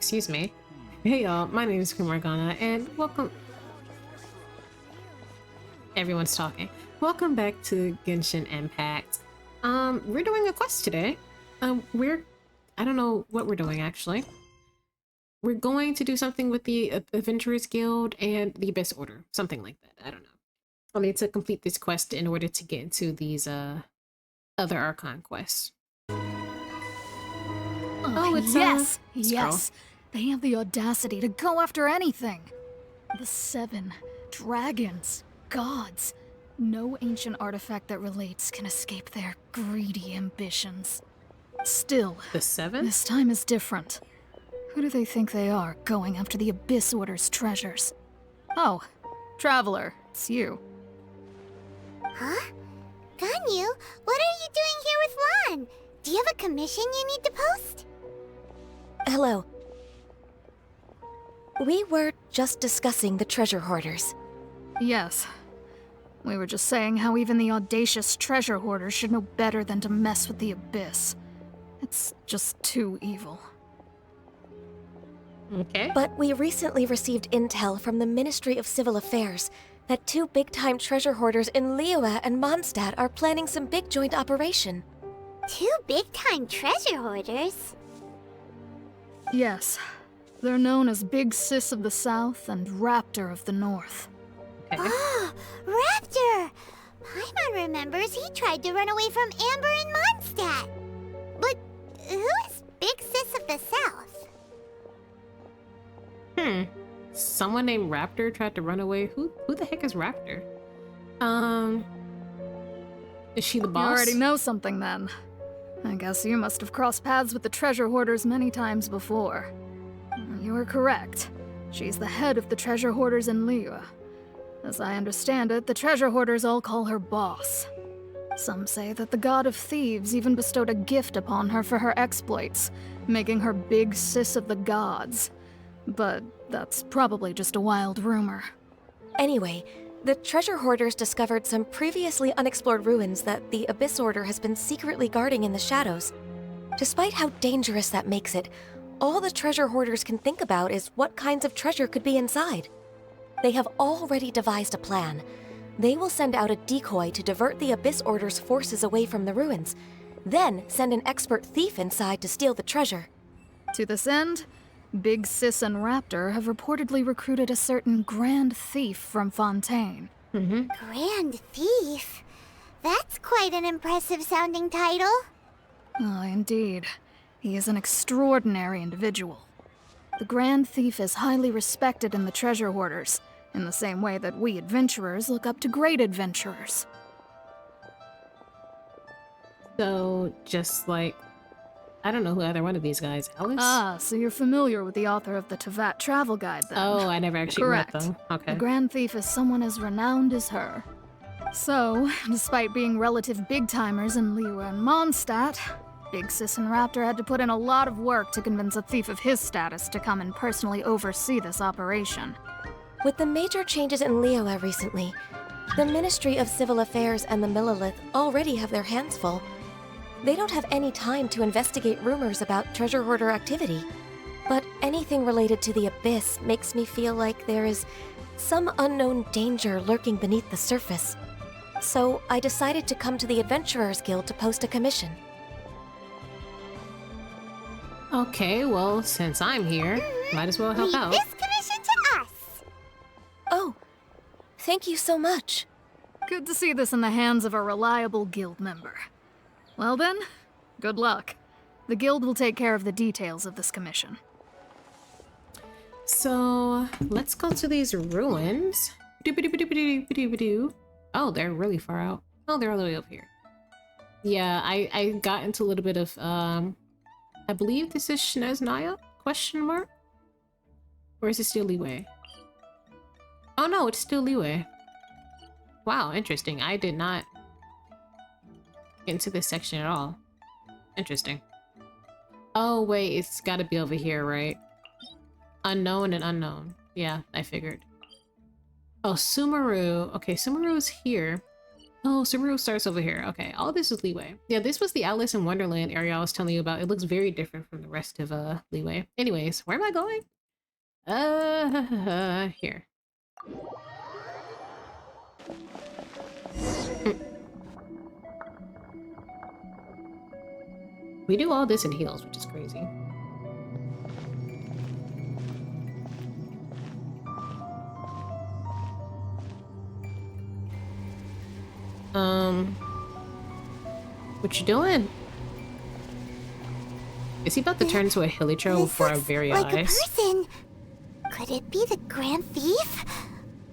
Excuse me. Hey y'all, my name is Kumargana, and welcome. Everyone's talking. Welcome back to Genshin Impact. We're doing a quest today. I don't know what we're doing actually. We're going to do something with the Adventurers Guild and the Abyss Order, something like that. I don't know. I'll need to complete this quest in order to get into these other Archon quests. It's yes, Scroll. yes. They have the audacity to go after anything. The 7 dragons, gods. No ancient artifact that relates can escape their greedy ambitions. Still, The 7? this time is different. Who do they think they are, going after the Abyss Order's treasures? Oh, Traveler, it's you. Huh? Ganyu, what are you doing here with Lan? Do you have a commission you need to post? Hello. We were just discussing the treasure hoarders. Yes. We were just saying how even the audacious treasure hoarders should know better than to mess with the Abyss. It's just too evil. Okay. But we recently received intel from the Ministry of Civil Affairs that 2 big-time treasure hoarders in Liyue and Mondstadt are planning some big joint operation. 2 big-time treasure hoarders? Yes. They're known as Big Sis of the South and Raptor of the North. Okay. Oh, Raptor! Paimon remembers he tried to run away from Amber in Mondstadt. But who is Big Sis of the South? Someone named Raptor tried to run away. Who the heck is Raptor? Is she the boss? You already know something then. I guess you must have crossed paths with the treasure hoarders many times before. You are correct. She's the head of the treasure hoarders in Liyue. As I understand it, the treasure hoarders all call her boss. Some say that the god of thieves even bestowed a gift upon her for her exploits, making her Big Sis of the gods. But that's probably just a wild rumor. Anyway, the treasure hoarders discovered some previously unexplored ruins that the Abyss Order has been secretly guarding in the shadows. Despite how dangerous that makes it, all the treasure hoarders can think about is what kinds of treasure could be inside. They have already devised a plan. They will send out a decoy to divert the Abyss Order's forces away from the ruins, then send an expert thief inside to steal the treasure. To this end, Big Sis and Raptor have reportedly recruited a certain Grand Thief from Fontaine. Grand Thief? That's quite an impressive sounding title. Ah, indeed. He is an extraordinary individual. The Grand Thief is highly respected in the treasure hoarders, in the same way that we adventurers look up to great adventurers. So, just like, I don't know who either one of these guys. Alice? Ah, so you're familiar with the author of the Tevat Travel Guide then? Oh, I never actually Correct. read them. Okay. The Grand Thief is someone as renowned as her. So, despite being relative big-timers in Liyue and Mondstadt, Big Sis and Raptor had to put in a lot of work to convince a thief of his status to come and personally oversee this operation. With the major changes in Liyue recently, the Ministry of Civil Affairs and the Millelith already have their hands full. They don't have any time to investigate rumors about treasure hoarder activity. But anything related to the Abyss makes me feel like there is some unknown danger lurking beneath the surface. So I decided to come to the Adventurers Guild to post a commission. Okay, well, since I'm here, might as well help Leave out. this commission to us. Oh, thank you so much. Good to see this in the hands of a reliable guild member. Well then, good luck. The guild will take care of the details of this commission. So, let's go to these ruins. Doo-ba-doo-ba-doo-ba-doo-ba-doo. Oh, they're really far out. Oh, they're all the way up here. Yeah, I got into a little bit of, I believe this is Shneznaya? Question mark? Or is it still Liyue? Oh no, it's still Liyue. Wow, interesting. I did not get into this section at all. Interesting. Oh wait, it's gotta be over here, right? Unknown and unknown. Yeah, I figured. Oh, Sumeru. Okay, Sumeru is here. Oh, Subaru starts over here. Okay, all this is Leeway. Yeah, this was the Alice in Wonderland area I was telling you about. It looks very different from the rest of Leeway. Anyways, where am I going? Here. We do all this in heels, which is crazy. What you doing? Is he about to turn into a hilly trail before our very like eyes? a person. Could it be the Grand Thief?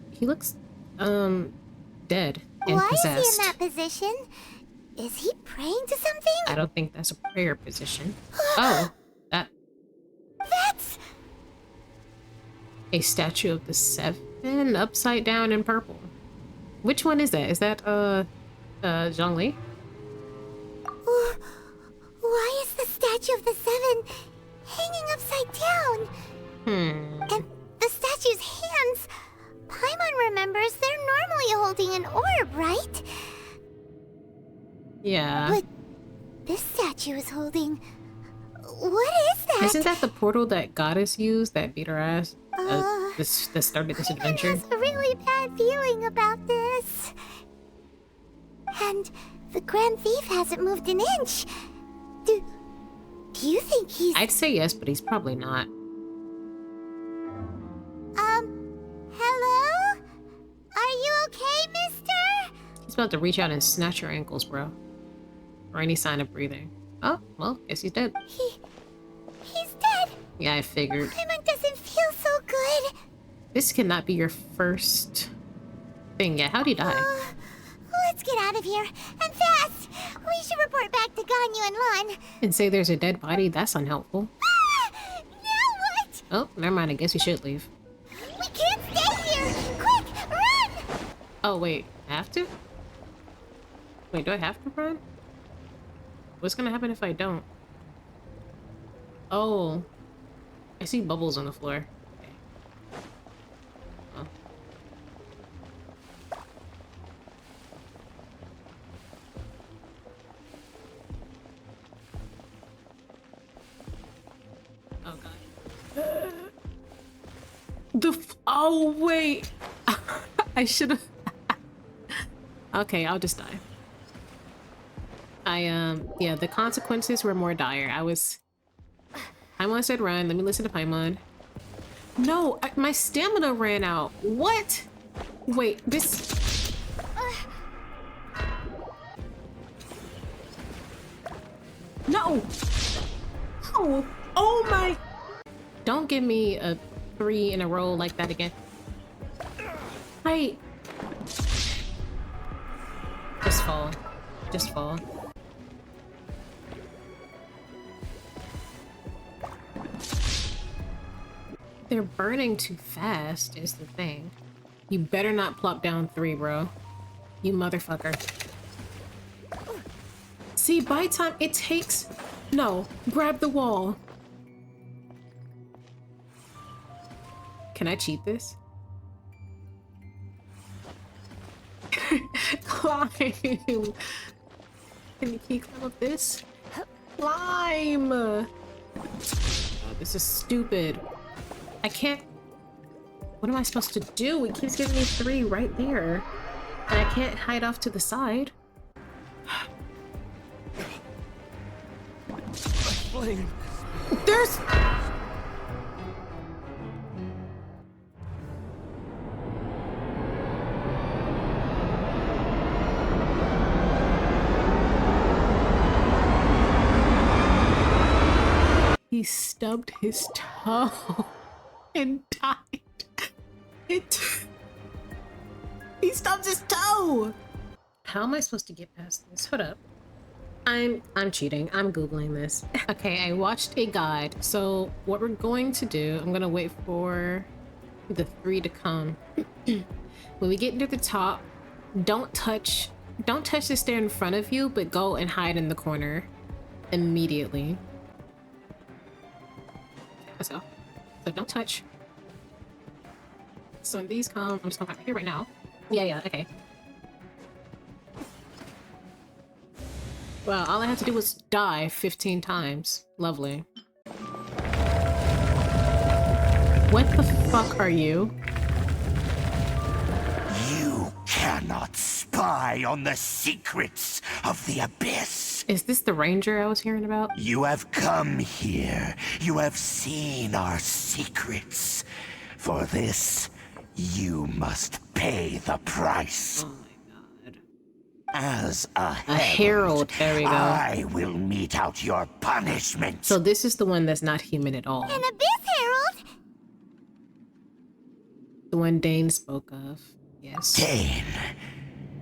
He looks, dead and Why possessed. is he in that position? Is he praying to something? I don't think that's a prayer position. Oh, That's... a statue of the seven upside down in purple. Which one is that? Is that, Zhongli? Why is the statue of the seven hanging upside down? And the statue's hands... Paimon remembers they're normally holding an orb, right? Yeah. But this statue is holding... What is that? Isn't that the portal that Goddess used that beat her ass? That started this I adventure? have a really bad feeling about this. And the Grand Thief hasn't moved an inch. Do you think he's... I'd say yes, but he's probably not. Hello? Are you okay, mister? He's about to reach out and snatch your ankles, bro. Or any sign of breathing. Oh, well, guess he's dead. He's dead. Yeah, I figured. Paimon doesn't feel so good. This cannot be your first thing yet. How'd he die? Let's get out of here. And fast. We should report back to Ganyu and Lon. And say there's a dead body? That's unhelpful. Now what? Oh, never mind. I guess we should leave. We can't stay here. Quick, run! Oh, wait. Have to? Wait, do I have to run? What's gonna happen if I don't? Oh. I see bubbles on the floor. Okay. Oh. Oh god. Oh wait! I should've... Okay, I'll just die. Yeah, the consequences were more dire. Paimon said run. Let me listen to Paimon. No, my stamina ran out. What? Wait, this... No! Oh! Oh my... Don't give me a 3 in a row like that again. Just fall. Just fall. They're burning too fast is the thing. You better not plop down 3, bro. You motherfucker. See, by time it takes... No, grab the wall. Can I cheat this? Climb! Can you climb up this? Climb! Oh, this is stupid. I can't... What am I supposed to do? It keeps giving me 3 right there. And I can't hide off to the side. Flame. There's... He stubbed his toe and died. He stubbed his toe! How am I supposed to get past this? Hold up. I'm cheating. I'm Googling this. Okay, I watched a guide. So what we're going to do, I'm gonna wait for the 3 to come. When we get near the top, don't touch the stair in front of you, but go and hide in the corner immediately. So don't touch. So when these come, I'm just gonna hide here right now. Yeah, okay. Wow, all I had to do was die 15 times. Lovely. What the fuck are you? You cannot spy on the secrets of the Abyss. Is this the ranger I was hearing about? You have come here. You have seen our secrets. For this, you must pay the price. Oh my god. As a herald, there we go. I will mete out your punishment. So this is the one that's not human at all. An Abyss Herald? The one Dane spoke of. Yes.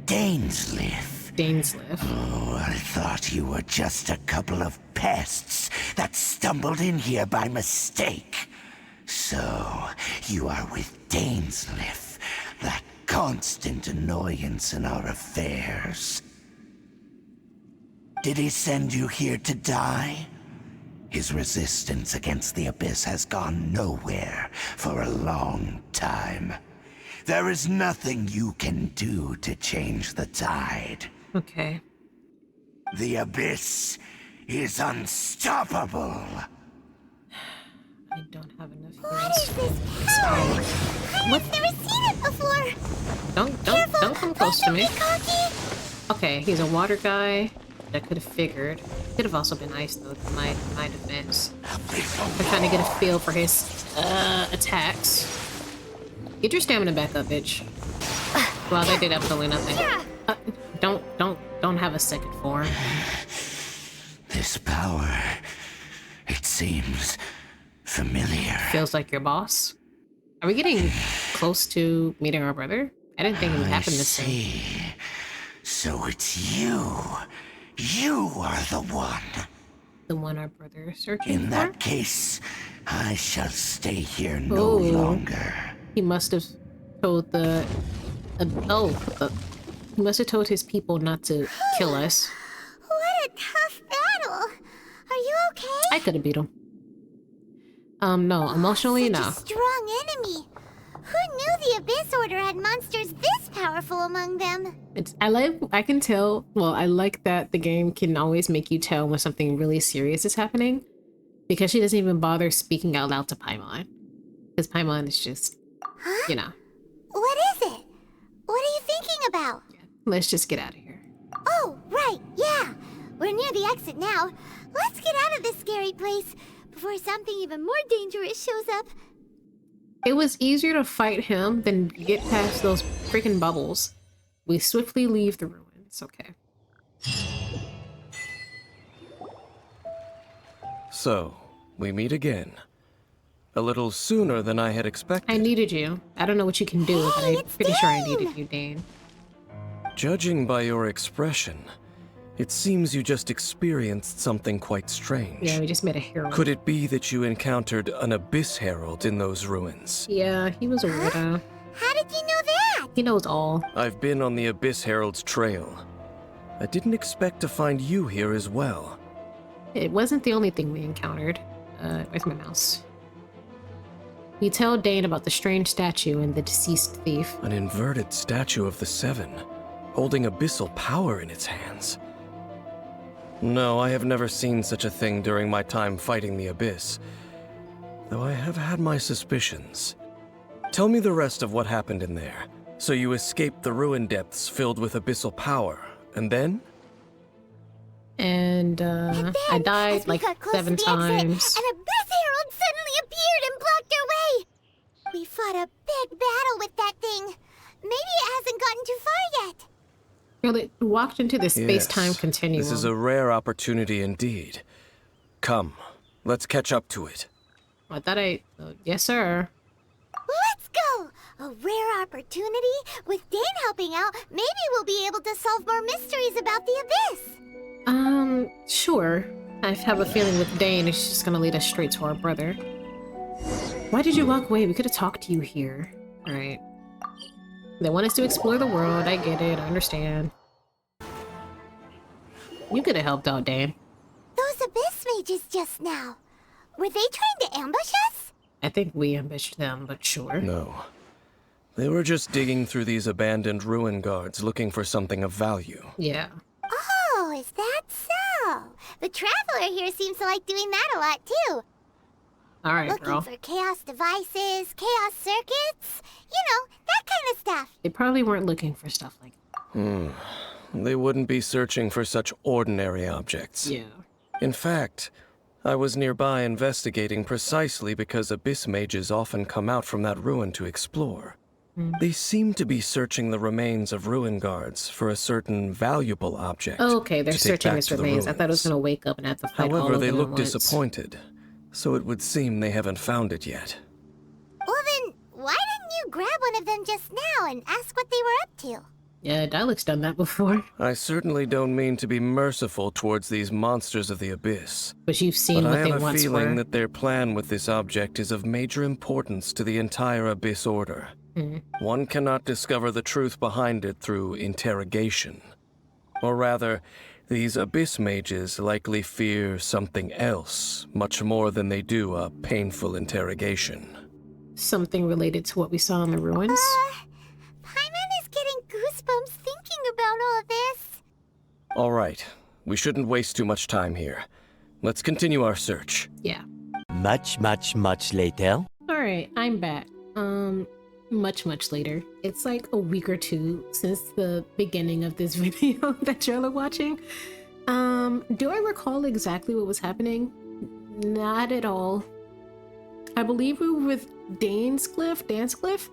Dainsliff. Dainsliff. Oh, I thought you were just a couple of pests that stumbled in here by mistake. So, you are with Dainsliff, that constant annoyance in our affairs. Did he send you here to die? His resistance against the Abyss has gone nowhere for a long time. There is nothing you can do to change the tide. Okay. The Abyss is unstoppable. I don't have enough What is heals. this power? I've never seen it before. Don't come close to me. Don't be cocky. Okay, he's a water guy. I could have figured. Could have also been ice though, in my defense. I'm trying to get a feel for his attacks. Get your stamina back up, bitch. Well, they did absolutely nothing. Don't have a second form. This power, it seems familiar. Feels like your boss. Are we getting close to meeting our brother? I didn't think it would happen this soon. See. So it's you. You are the one. The one our brother is searching In for? that case, I shall stay here no Oh. longer. He must have told he must have told his people not to kill us. What a tough battle. Are you okay? I could have beat him. No, emotionally, Such no. a strong enemy. Who knew the Abyss Order had monsters this powerful among them? I like that the game can always make you tell when something really serious is happening. Because she doesn't even bother speaking out loud to Paimon. Because Paimon is just, you know. What is it? What are you thinking about? Let's just get out of here. Oh, right, yeah. We're near the exit now. Let's get out of this scary place before something even more dangerous shows up. It was easier to fight him than get past those freaking bubbles. We swiftly leave the ruins. Okay. So, we meet again. A little sooner than I had expected. I needed you. I don't know what you can do, but I'm it's pretty sure I Dane! needed you, Dane. Judging by your expression, it seems you just experienced something quite strange. Yeah, we just made a hero. Could it be that you encountered an Abyss Herald in those ruins? Yeah, he was a weirdo. How did you know that? He knows all. I've been on the Abyss Herald's trail. I didn't expect to find you here as well. It wasn't the only thing we encountered. Where's my mouse? We tell Dane about the strange statue and the deceased thief. An inverted statue of the Seven, holding abyssal power in its hands. No, I have never seen such a thing during my time fighting the Abyss, though I have had my suspicions. Tell me the rest of what happened in there. So you escaped the ruin depths filled with abyssal power, and then? And, I died As we like got close 7 to the exit, times. an Abyss Herald suddenly appeared and blocked our way. We fought a big battle with that thing. Maybe it hasn't gotten too far yet. Well, it walked into the space-time Yes, continuum. This is a rare opportunity indeed. Come, let's catch up to it. I thought yes, sir. Let's go! A rare opportunity. With Dane helping out, maybe we'll be able to solve more mysteries about the Abyss. Sure. I have a feeling with Dane, it's just gonna lead us straight to our brother. Why did you walk away? We could have talked to you here. Alright. They want us to explore the world. I get it. I understand. You could have helped out, Dane. Those Abyss mages just now. Were they trying to ambush us? I think we ambushed them, but sure. No. They were just digging through these abandoned ruin guards looking for something of value. Yeah. Oh, is that so? The Traveler here seems to like doing that a lot too. All right, Looking girl. for chaos devices, chaos circuits, you know, that kind of stuff. They probably weren't looking for stuff like that. They wouldn't be searching for such ordinary objects. Yeah. In fact, I was nearby investigating precisely because abyss mages often come out from that ruin to explore. They seem to be searching the remains of ruin guards for a certain valuable object. Oh, okay, they're to take searching back his to the remains. I thought it was ruins. gonna wake up and have to fight all However, of they them look at once. disappointed, so it would seem they haven't found it yet. Well then, why didn't you grab one of them just now and ask what they were up to? Yeah, Dialec's done that before. I certainly don't mean to be merciful towards these monsters of the abyss. But you've seen But what I they have a once feeling were. that their plan with this object is of major importance to the entire Abyss Order. One cannot discover the truth behind it through interrogation. Or rather, these Abyss mages likely fear something else, much more than they do a painful interrogation. Something related to what we saw in the ruins? Paimon is getting goosebumps thinking about all this. All right, we shouldn't waste too much time here. Let's continue our search. Yeah. Much later. Alright, I'm back. Much later. It's like a week or two since the beginning of this video that y'all are watching. Do I recall exactly what was happening? Not at all. I believe we were with Danscliff,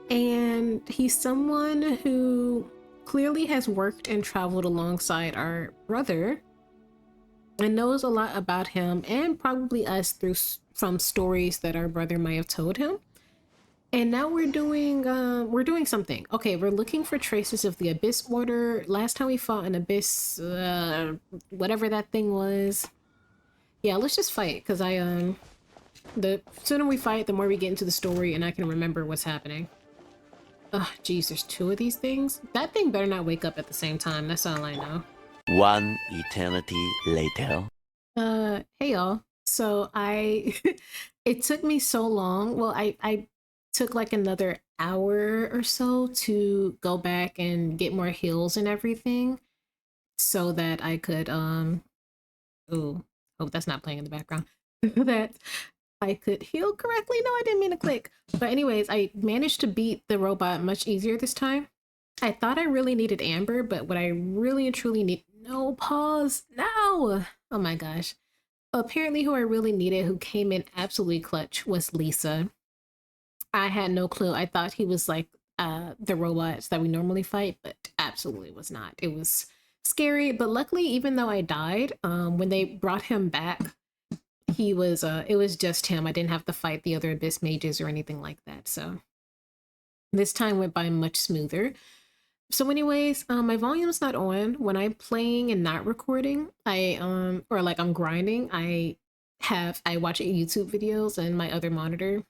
and he's someone who clearly has worked and traveled alongside our brother and knows a lot about him and probably us from stories that our brother might have told him. And now we're doing something. Okay, we're looking for traces of the Abyss Order. Last time we fought an Abyss, whatever that thing was. Yeah, let's just fight, because the sooner we fight, the more we get into the story and I can remember what's happening. Ugh, geez, there's two of these things? That thing better not wake up at the same time, that's all I know. One eternity later. Hey y'all. So it took me so long. Well, I took like another hour or so to go back and get more heals and everything so that I could ooh, hope that's not playing in the background. That I could heal correctly. No, I didn't mean to click. But anyways, I managed to beat the robot much easier this time. I thought I really needed Amber, but what I really and truly need, no, pause, no, oh my gosh. Apparently who I really needed, who came in absolutely clutch, was Lisa. I had no clue. I thought he was like the robots that we normally fight, but absolutely was not. It was scary, but luckily, even though I died, when they brought him back, he was it was just him. I didn't have to fight the other Abyss mages or anything like that. So this time went by much smoother. So anyways, my volume's not on. When I'm playing and not recording, or like I'm grinding, I watch YouTube videos and my other monitor.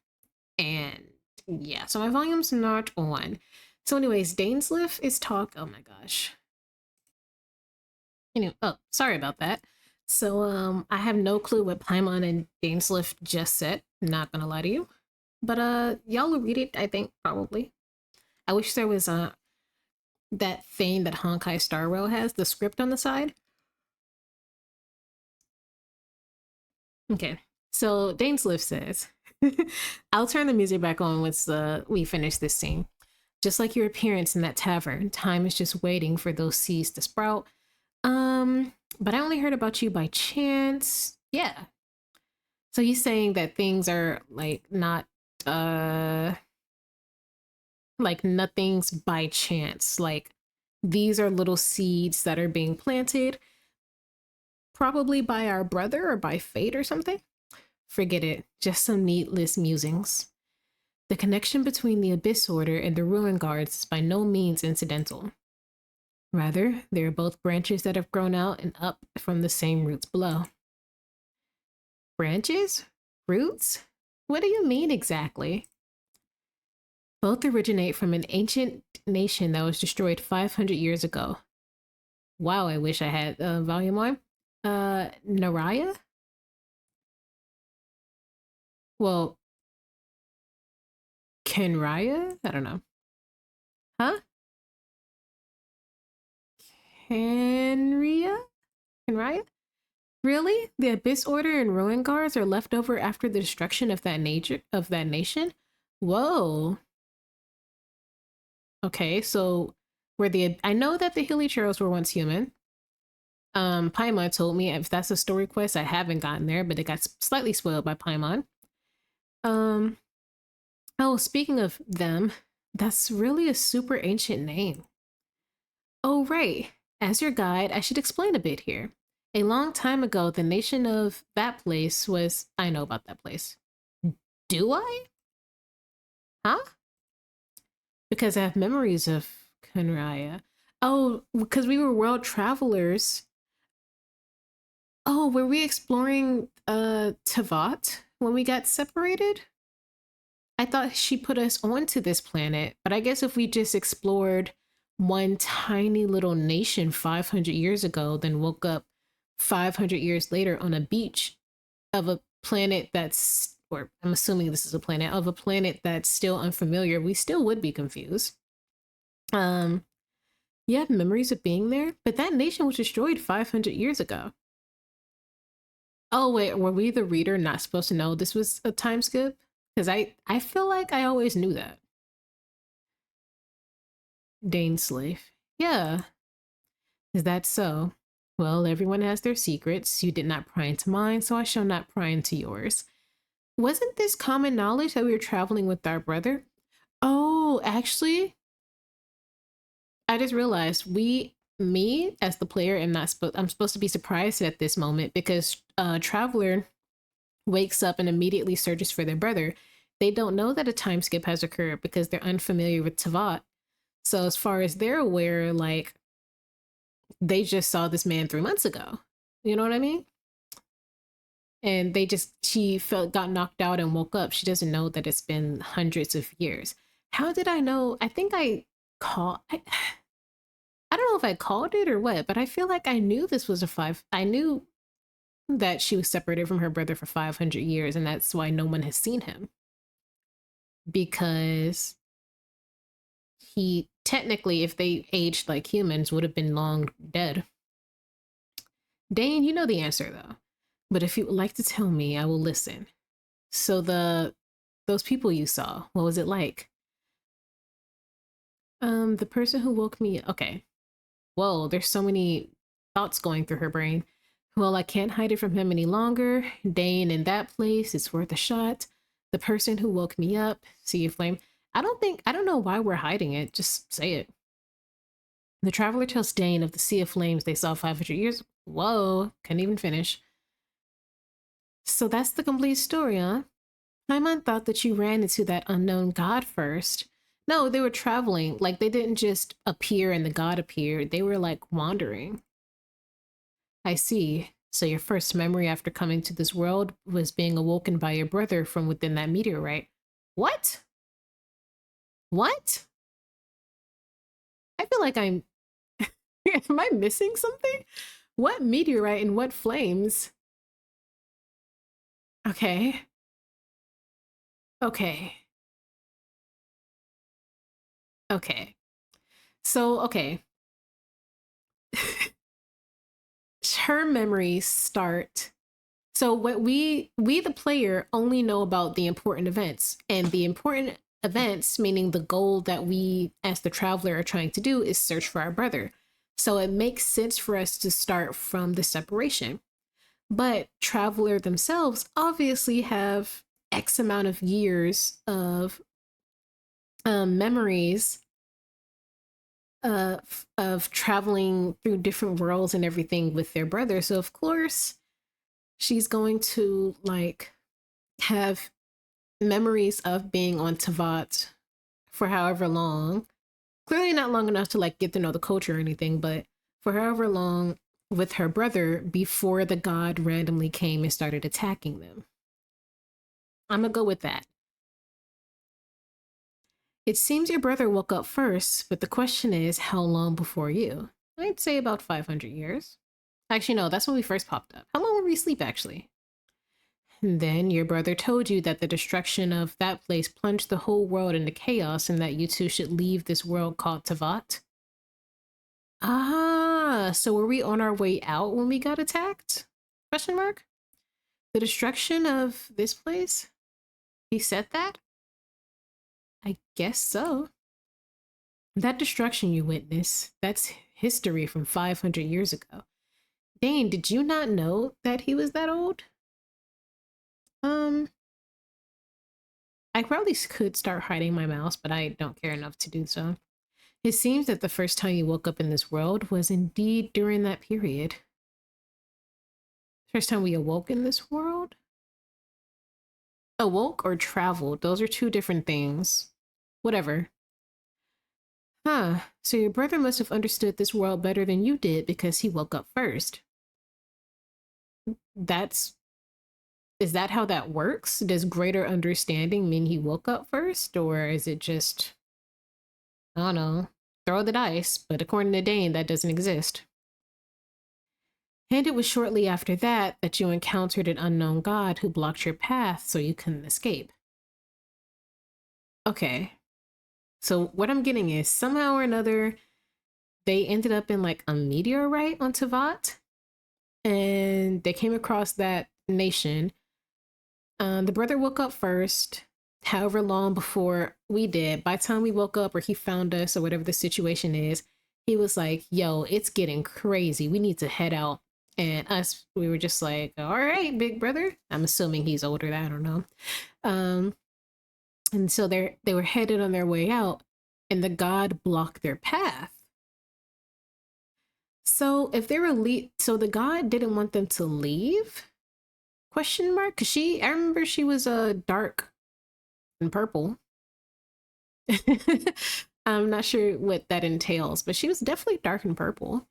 And yeah, so my volume's not on. So anyways, Dansliff is oh my gosh. Oh, sorry about that. So I have no clue what Paimon and Dansliff just said, not gonna lie to you. But y'all will read it, I think, probably. I wish there was that thing that Honkai Star Rail has, the script on the side. Okay, so Dansliff says, I'll turn the music back on once we finish this scene. Just like your appearance in that tavern, time is just waiting for those seeds to sprout. But I only heard about you by chance. Yeah. So he's saying that things are like not like nothing's by chance. Like these are little seeds that are being planted, probably by our brother or by fate or something. Forget it, just some needless musings. The connection between the Abyss Order and the Ruin Guards is by no means incidental. Rather, they are both branches that have grown out and up from the same roots below. Branches? Roots? What do you mean exactly? Both originate from an ancient nation that was destroyed 500 years ago. Wow, I wish I had volume on. Naraya? Well, Kenraya? I don't know. Huh? Kenraya? Really? The Abyss Order and Ruin Guards are left over after the destruction of that nation? Whoa. Okay, so I know that the Hilichurls were once human. Paimon told me if that's a story quest, I haven't gotten there, but it got slightly spoiled by Paimon. Oh, speaking of them, that's really a super ancient name. Oh, right. As your guide, I should explain a bit here. A long time ago, the nation of that place was... I know about that place. Do I? Huh? Because I have memories of Kunraya. Oh, because we were world travelers. Oh, were we exploring Tavat when we got separated? I thought she put us onto this planet, but I guess if we just explored one tiny little nation 500 years ago, then woke up 500 years later on a beach of a planet that's, or I'm assuming this is a planet, of a planet that's still unfamiliar, we still would be confused. You have memories of being there, but that nation was destroyed 500 years ago. Oh wait, were we the reader not supposed to know this was a time skip? Because I feel like I always knew that. Dane Slave. Yeah. Is that so? Well, everyone has their secrets. You did not pry into mine, so I shall not pry into yours. Wasn't this common knowledge that we were traveling with our brother? Oh, actually, I just realized me as the player I'm supposed to be surprised at this moment because Traveler wakes up and immediately searches for their brother. They don't know that a time skip has occurred because they're unfamiliar with Tavat. So as far as they're aware, like, they just saw this man 3 months ago. You know what I mean? And she got knocked out and woke up. She doesn't know that it's been hundreds of years. How did I know? I think I don't know if I called it or what, but I feel like I knew this was I knew that she was separated from her brother for 500 years, and that's why no one has seen him. Because he technically, if they aged like humans, would have been long dead. Dane, you know the answer though. But if you would like to tell me, I will listen. So those people you saw, what was it like? The person who woke me, okay. Whoa, there's so many thoughts going through her brain. Well, I can't hide it from him any longer. Dane in that place, it's worth a shot. The person who woke me up, Sea of Flame. I don't know why we're hiding it. Just say it. The traveler tells Dane of the Sea of Flames they saw 500 years. Whoa, couldn't even finish. So that's the complete story, huh? Paimon thought that you ran into that unknown god first. No, they were traveling. Like, they didn't just appear and the god appeared. They were, like, wandering. I see. So your first memory after coming to this world was being awoken by your brother from within that meteorite. What? What? I feel like I'm... Am I missing something? What meteorite and what flames? Okay. Okay. Okay. So, okay. Her memories start. So what we the player only know about the important events, and the important events, meaning the goal that we as the traveler are trying to do, is search for our brother. So it makes sense for us to start from the separation. But traveler themselves obviously have X amount of years of memories of traveling through different worlds and everything with their brother. So of course she's going to like have memories of being on Tavat for however long. Clearly not long enough to like get to know the culture or anything, but for however long with her brother before the god randomly came and started attacking them. I'm gonna go with that. It seems your brother woke up first, but the question is how long before you? I'd say about 500 years. Actually, no, that's when we first popped up. How long were we asleep, actually? And then your brother told you that the destruction of that place plunged the whole world into chaos and that you two should leave this world called Tavat. Ah, so were we on our way out when we got attacked? Question mark? The destruction of this place? He said that? I guess so. That destruction you witness, that's history from 500 years ago. Dane, did you not know that he was that old? I probably could start hiding my mouse, but I don't care enough to do so. It seems that the first time you woke up in this world was indeed during that period. First time we awoke in this world? Awoke or traveled, those are two different things. Whatever. Huh, so your brother must have understood this world better than you did because he woke up first. Is that how that works? Does greater understanding mean he woke up first? Or is it just, I don't know, throw the dice? But according to Dane, that doesn't exist. And it was shortly after that that you encountered an unknown god who blocked your path so you couldn't escape. Okay. So what I'm getting is somehow or another, they ended up in like a meteorite on Teyvat, and they came across that nation. The brother woke up first, however long before we did. By the time we woke up or he found us or whatever the situation is, he was like, yo, it's getting crazy. We need to head out. And we were just like, all right, big brother. I'm assuming he's older. I don't know. And so they were headed on their way out, and the god blocked their path. So if they were so the god didn't want them to leave? Question mark? Cause I remember she was dark and purple. I'm not sure what that entails, but she was definitely dark and purple.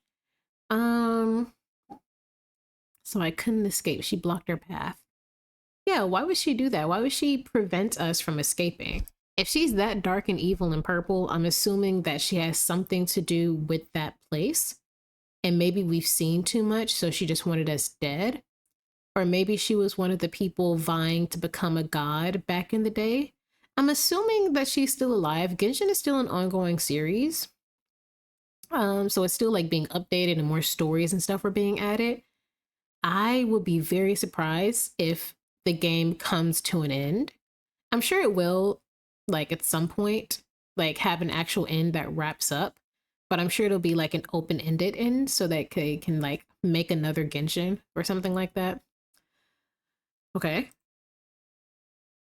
So I couldn't escape. She blocked her path. Yeah, why would she do that? Why would she prevent us from escaping? If she's that dark and evil and purple, I'm assuming that she has something to do with that place. And maybe we've seen too much, so she just wanted us dead. Or maybe she was one of the people vying to become a god back in the day. I'm assuming that she's still alive. Genshin is still an ongoing series. So it's still like being updated and more stories and stuff are being added. I would be very surprised if the game comes to an end. I'm sure it will, like at some point, like have an actual end that wraps up. But I'm sure it'll be like an open-ended end so that they can like make another Genshin or something like that. Okay.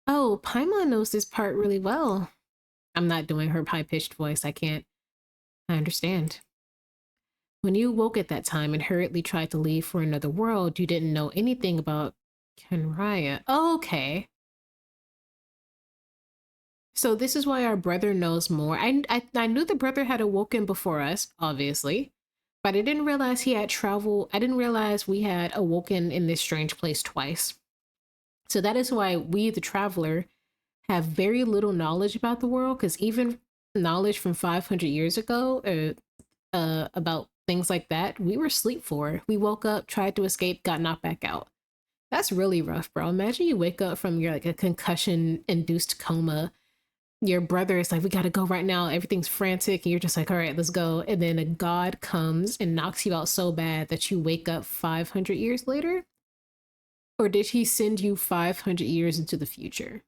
Oh, Paimon knows this part really well. I'm not doing her high-pitched voice. I can't. I understand. When you woke at that time and hurriedly tried to leave for another world, you didn't know anything about Kenraya. Oh, okay. So this is why our brother knows more. I knew the brother had awoken before us, obviously, but I didn't realize he had traveled. I didn't realize we had awoken in this strange place twice. So that is why we, the traveler, have very little knowledge about the world, because even knowledge from 500 years ago about things like that, we were asleep for. We woke up, tried to escape, got knocked back out. That's really rough, bro. Imagine you wake up from your like a concussion-induced coma. Your brother is like, we gotta go right now. Everything's frantic, and you're just like, all right, let's go. And then a god comes and knocks you out so bad that you wake up 500 years later? Or did he send you 500 years into the future?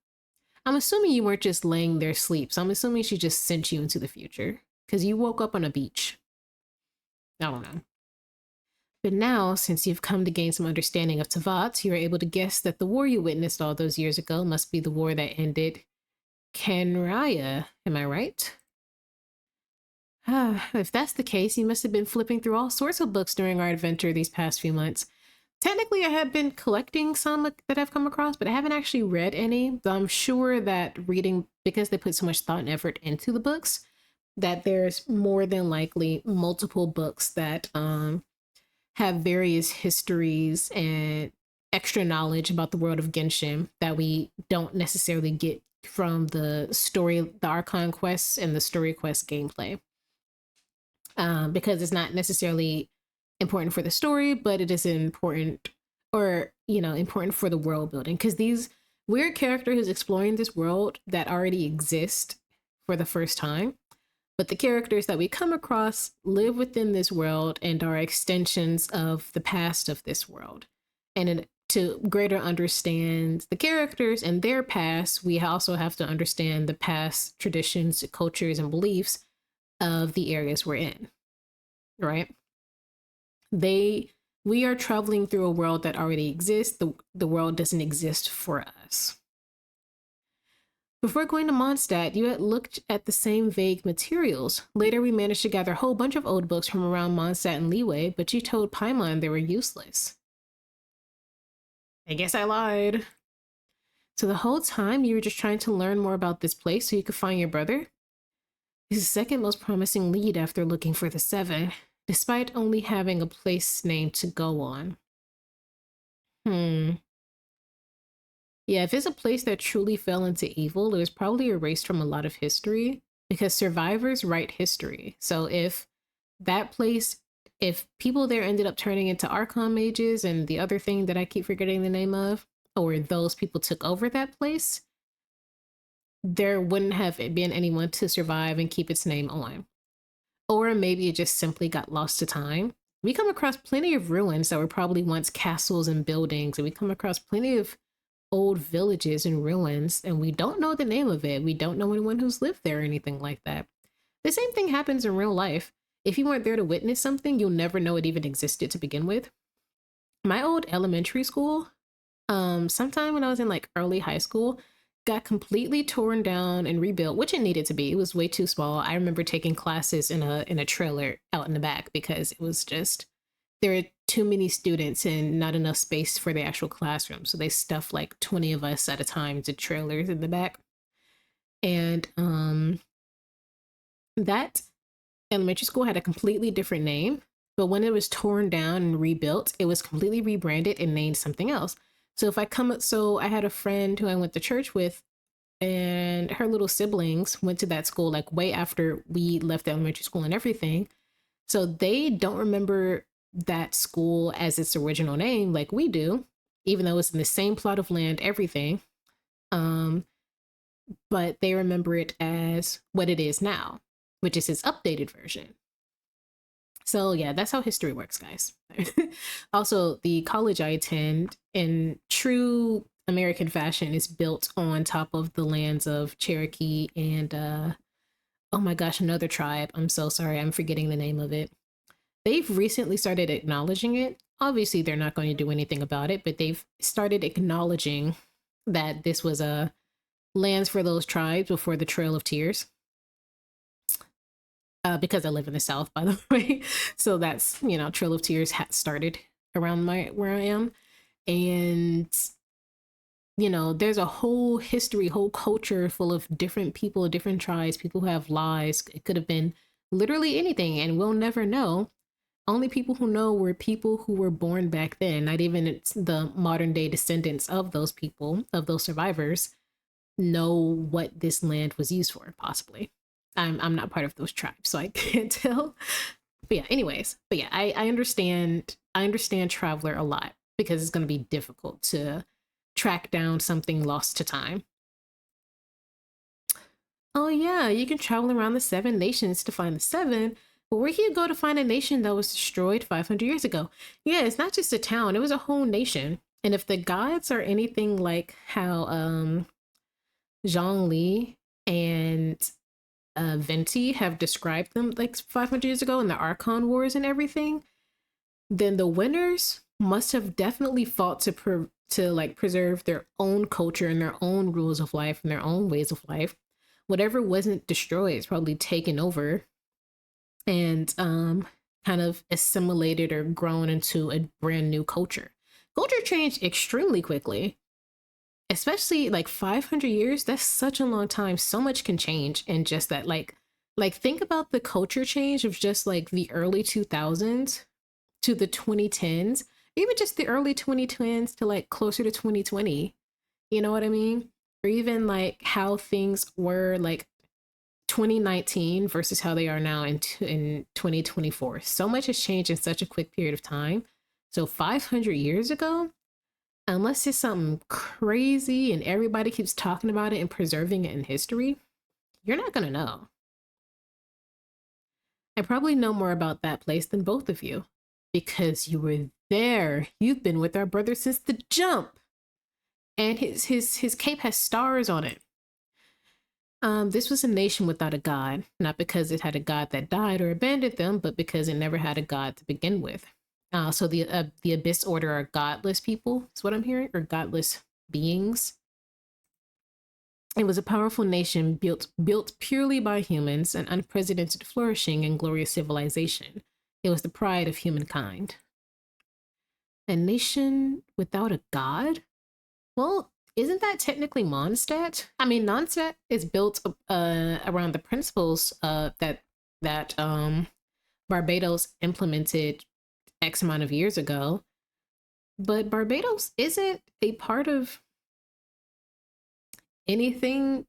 I'm assuming you weren't just laying there asleep, so I'm assuming she just sent you into the future, because you woke up on a beach. I don't know. But now, since you've come to gain some understanding of Teyvat, you're able to guess that the war you witnessed all those years ago must be the war that ended Kenraya. Am I right? If that's the case, you must have been flipping through all sorts of books during our adventure these past few months. Technically, I have been collecting some that I've come across, but I haven't actually read any. But I'm sure that reading, because they put so much thought and effort into the books, that there's more than likely multiple books that have various histories and extra knowledge about the world of Genshin that we don't necessarily get from the story, the Archon quests and the story quest gameplay. Because it's not necessarily important for the story, but it is important, or, you know, important for the world building. Because we're a character who's exploring this world that already exists for the first time. But the characters that we come across live within this world and are extensions of the past of this world. to greater understand the characters and their past, we also have to understand the past traditions, cultures, and beliefs of the areas we're in, right? We are traveling through a world that already exists. The world doesn't exist for us. Before going to Mondstadt, you had looked at the same vague materials. Later, we managed to gather a whole bunch of old books from around Mondstadt and Liyue, but you told Paimon they were useless. I guess I lied. So the whole time you were just trying to learn more about this place so you could find your brother? He's the second most promising lead after looking for the Seven, despite only having a place name to go on. Yeah, if it's a place that truly fell into evil, it was probably erased from a lot of history, because survivors write history. So if that place, if people there ended up turning into Archon mages and the other thing that I keep forgetting the name of, or those people took over that place, there wouldn't have been anyone to survive and keep its name on. Or maybe it just simply got lost to time. We come across plenty of ruins that were probably once castles and buildings, and we come across plenty of old villages and ruins, and we don't know the name of it. We don't know anyone who's lived there or anything like that. The same thing happens in real life. If you weren't there to witness something, you'll never know it even existed to begin with. My old elementary school, sometime when I was in like early high school, got completely torn down and rebuilt, which it needed to be. It was way too small. I remember taking classes in a trailer out in the back because it was just, there were too many students and not enough space for the actual classroom. So they stuffed like 20 of us at a time to trailers in the back. And that elementary school had a completely different name, but when it was torn down and rebuilt, it was completely rebranded and named something else. So I had a friend who I went to church with, and her little siblings went to that school like way after we left the elementary school and everything. So they don't remember that school as its original name like we do, even though it's in the same plot of land, everything. But they remember it as what it is now, which is its updated version. So yeah, that's how history works, guys. Also, the college I attend, in true American fashion, is built on top of the lands of Cherokee and, oh my gosh, another tribe. I'm so sorry, I'm forgetting the name of it. They've recently started acknowledging it. Obviously, they're not going to do anything about it, but they've started acknowledging that this was lands for those tribes before the Trail of Tears. Because I live in the South, by the way. So that's, Trail of Tears started around where I am. And, there's a whole history, whole culture full of different people, different tribes, people who have lives. It could have been literally anything, and we'll never know. Only people who know were people who were born back then, not even the modern day descendants of those people, of those survivors, know what this land was used for, possibly. I'm not part of those tribes, so I can't tell. But yeah, I understand Traveler a lot, because it's going to be difficult to track down something lost to time. Oh yeah, you can travel around the 7 nations to find the 7, but where can you go to find a nation that was destroyed 500 years ago? Yeah, it's not just a town, it was a whole nation. And if the gods are anything like how Zhongli and Venti have described them like 500 years ago in the Archon Wars and everything, then the winners must have definitely fought to preserve their own culture and their own rules of life and their own ways of life. Whatever wasn't destroyed is probably taken over and kind of assimilated or grown into a brand new culture. Culture changed extremely quickly. Especially like 500 years, that's such a long time. So much can change in just that. Like think about the culture change of just like the early 2000s to the 2010s, even just the early 2010s to like closer to 2020. You know what I mean? Or even like how things were like 2019 versus how they are now in 2024. So much has changed in such a quick period of time. So 500 years ago, unless it's something crazy and everybody keeps talking about it and preserving it in history, you're not gonna know. I probably know more about that place than both of you, because you were there. You've been with our brother since the jump. And his cape has stars on it. This was a nation without a god, not because it had a god that died or abandoned them, but because it never had a god to begin with. So the Abyss Order are godless people, is what I'm hearing, or godless beings. It was a powerful nation built purely by humans, an unprecedented flourishing and glorious civilization. It was the pride of humankind. A nation without a god? Well, isn't that technically Mondstadt? I mean, Mondstadt is built around the principles that Barbados implemented X amount of years ago. But Barbados isn't a part of anything.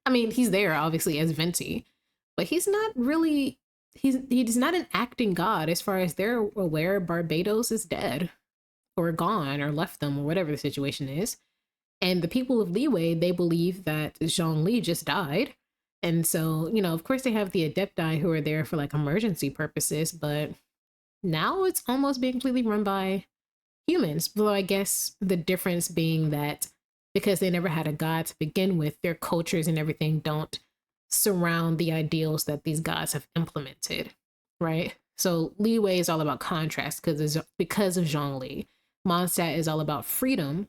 I mean, he's there obviously as Venti, but he's not really. He's not an acting god as far as they're aware. Barbados is dead, or gone, or left them, or whatever the situation is. And the people of Leeway, they believe that Zhongli just died. And so, you know, of course they have the Adepti who are there for like emergency purposes, but now it's almost being completely run by humans. Though I guess the difference being that because they never had a god to begin with, their cultures and everything don't surround the ideals that these gods have implemented, right? So Leeway is all about contrast because of Zhongli. Mondstadt is all about freedom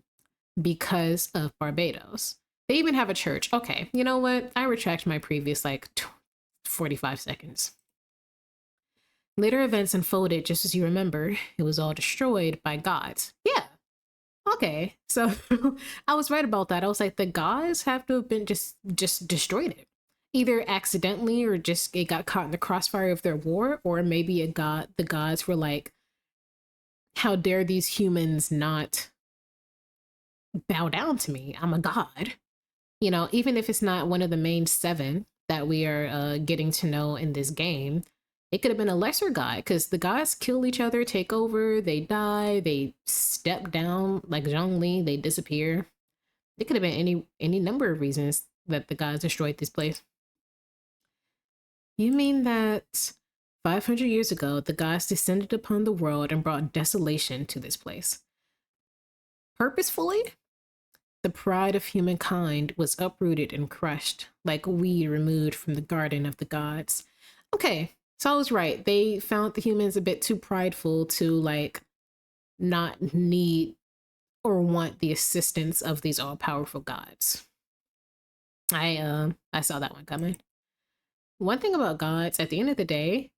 because of Barbados. They even have a church. Okay, you know what? I retract my previous 45 seconds. Later events unfolded just as you remember. It was all destroyed by gods. Yeah. Okay. So I was right about that. I was like, the gods have to have been just destroyed it. Either accidentally or just it got caught in the crossfire of their war, or maybe the gods were like, how dare these humans not bow down to me? I'm a god. You know, even if it's not one of the main 7 that we are getting to know in this game, it could have been a lesser god, because the gods kill each other, take over, they die, they step down like Zhongli, they disappear. It could have been any number of reasons that the gods destroyed this place. You mean that 500 years ago, the gods descended upon the world and brought desolation to this place? Purposefully? The pride of humankind was uprooted and crushed, like a weed removed from the garden of the gods. Okay, so I was right. They found the humans a bit too prideful to like not need or want the assistance of these all-powerful gods. I saw that one coming. One thing about gods, at the end of the day,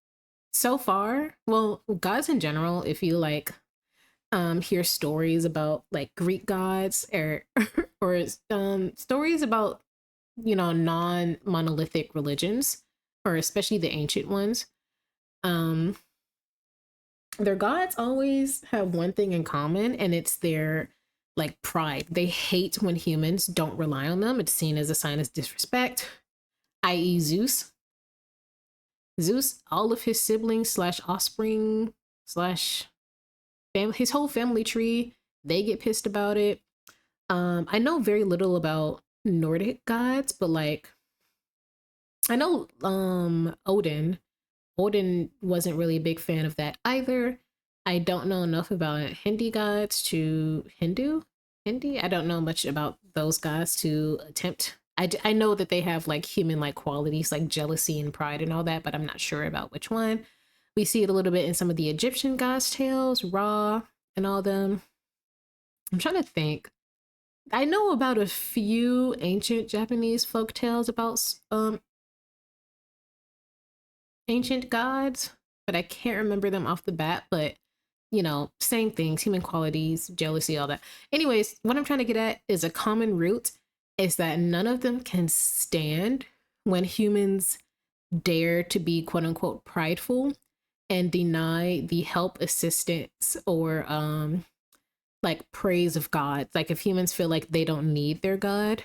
so far, well, gods in general, if you like hear stories about like Greek gods or stories about, you know, non-monolithic religions, or especially the ancient ones, their gods always have one thing in common, and it's their like pride. They hate when humans don't rely on them. It's seen as a sign of disrespect, i.e. Zeus, all of his siblings / offspring / his whole family tree, they get pissed about it. I know very little about Nordic gods, but like I know Odin wasn't really a big fan of that either. I don't know enough about Hindi gods to Hindi. I don't know much about those gods to attempt. I know that they have like human-like qualities like jealousy and pride and all that, but I'm not sure about which one. We see it a little bit in some of the Egyptian gods' tales, Ra and all them. I'm trying to think. I know about a few ancient Japanese folk tales about ancient gods, but I can't remember them off the bat. But you know, same things, human qualities, jealousy, all that. Anyways, what I'm trying to get at is a common root is that none of them can stand when humans dare to be quote unquote prideful and deny the help, assistance, or like praise of God. Like if humans feel like they don't need their God,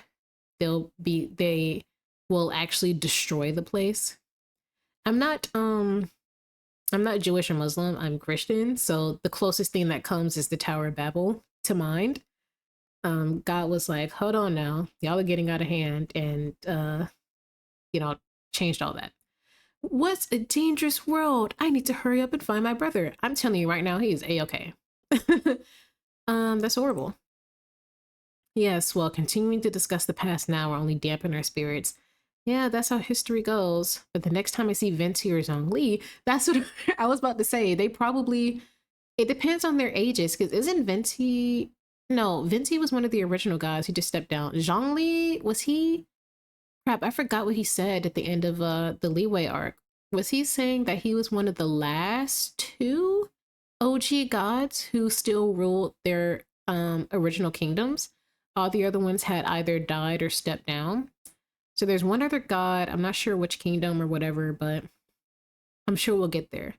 they will actually destroy the place. I'm not Jewish or Muslim, I'm Christian, so the closest thing that comes is the Tower of Babel to mind. God was like, hold on now, y'all are getting out of hand, and you know, changed all that. What's a dangerous world? I need to hurry up and find my brother. I'm telling you right now, he is A-okay. That's horrible. Yes, well, continuing to discuss the past now will only dampen our spirits. Yeah, that's how history goes. But the next time I see Venti or Zhongli, that's what I was about to say. They probably, it depends on their ages, because isn't Venti, no, Venti was one of the original guys who just stepped down. Zhongli, was he, crap, I forgot what he said at the end of the Leeway arc. Was he saying that he was one of the last two OG gods who still ruled their original kingdoms? All the other ones had either died or stepped down. So there's one other god, I'm not sure which kingdom or whatever, but I'm sure we'll get there.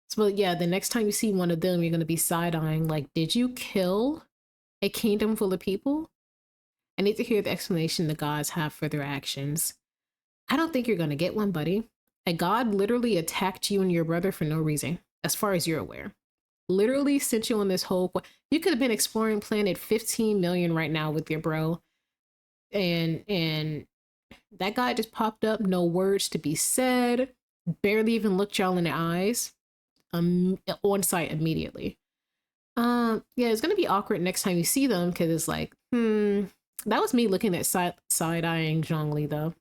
So yeah, the next time you see one of them, you're going to be side-eyeing like, did you kill a kingdom full of people? I need to hear the explanation the gods have for their actions. I don't think you're going to get one, buddy. A god literally attacked you and your brother for no reason, as far as you're aware. Literally sent you on this whole... You could have been exploring planet 15 million right now with your bro. And that guy just popped up, no words to be said, barely even looked y'all in the eyes, on site immediately. Yeah, it's gonna be awkward next time you see them, because it's like, that was me looking at side-eyeing Zhongli, though.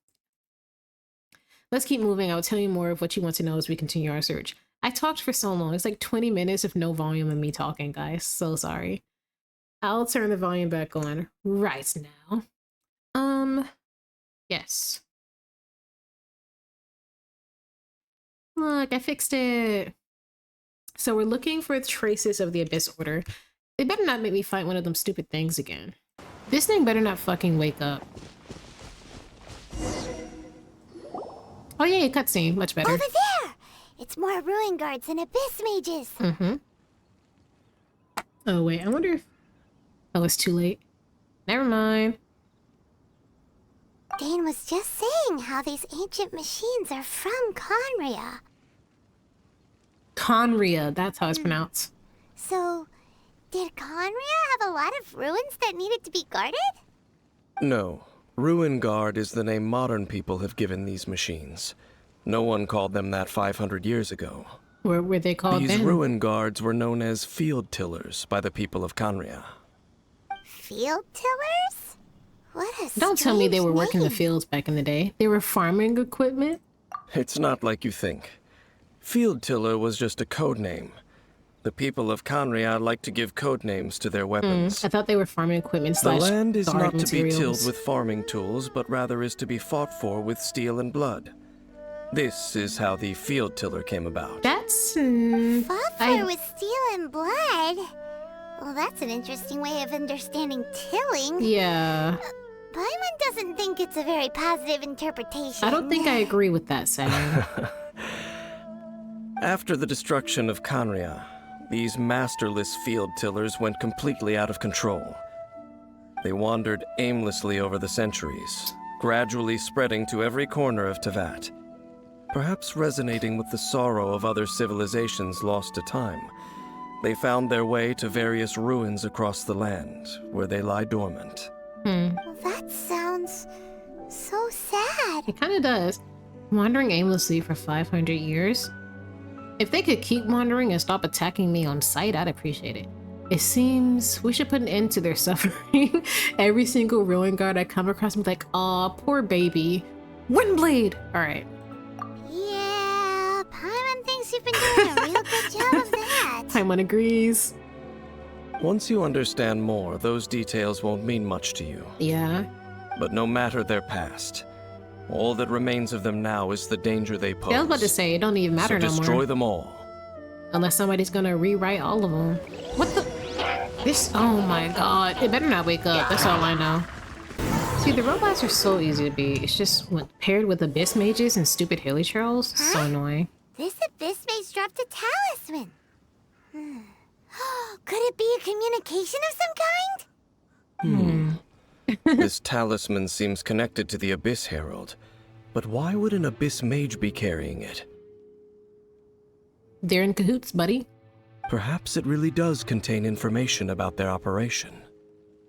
Let's keep moving. I'll tell you more of what you want to know as we continue our search. I talked for so long. It's like 20 minutes of no volume and me talking, guys. So sorry. I'll turn the volume back on right now. Yes. Look, I fixed it. So we're looking for traces of the Abyss Order. They better not make me fight one of them stupid things again. This thing better not fucking wake up. Oh yeah, cutscene. Much better. Over there! It's more ruin guards and abyss mages. Oh wait, I wonder if... Oh, it's too late. Never mind. Dane was just saying how these ancient machines are from Conria. Conria, that's how it's pronounced. So, did Conria have a lot of ruins that needed to be guarded? No. Ruin Guard is the name modern people have given these machines. No one called them that 500 years ago. Where were they called These then? ruin guards were known as field tillers by the people of Conria. Field tillers? What a Don't tell me they were working the name. fields back in the day. They were farming equipment? It's not like you think. Field tiller was just a code name. The people of Conria like to give code names to their weapons. I thought they were farming equipment The slash land is guard not to be materials. tilled with farming tools, but rather is to be fought for with steel and blood. This is how the field tiller came about. That's... Fought for with steel and blood? Well, that's an interesting way of understanding tilling. Yeah. Paimon doesn't think it's a very positive interpretation. I don't think I agree with that saying. After the destruction of Conria, these masterless field tillers went completely out of control. They wandered aimlessly over the centuries, gradually spreading to every corner of Teyvat. Perhaps resonating with the sorrow of other civilizations lost to time, they found their way to various ruins across the land, where they lie dormant. Well, that sounds so sad. It kind of does. Wandering aimlessly for 500 years? If they could keep wandering and stop attacking me on sight, I'd appreciate it. It seems we should put an end to their suffering. Every single ruin guard I come across, I'm like, aw, poor baby. Windblade! Alright. Yeah, Paimon thinks you've been doing a real good job of that. Paimon agrees. Once you understand more, those details won't mean much to you. Yeah. But no matter their past, all that remains of them now is the danger they pose. Yeah, I was about to say, it don't even matter so no destroy more. them all. Unless somebody's gonna rewrite all of them. What the? This, oh my god. It better not wake up, that's all I know. See, the robots are so easy to beat. It's just when paired with abyss mages and stupid hilly trolls, so annoying. This abyss mage dropped a talisman. Could it be a communication of some kind? This talisman seems connected to the Abyss Herald. But why would an Abyss Mage be carrying it? They're in cahoots, buddy. Perhaps it really does contain information about their operation.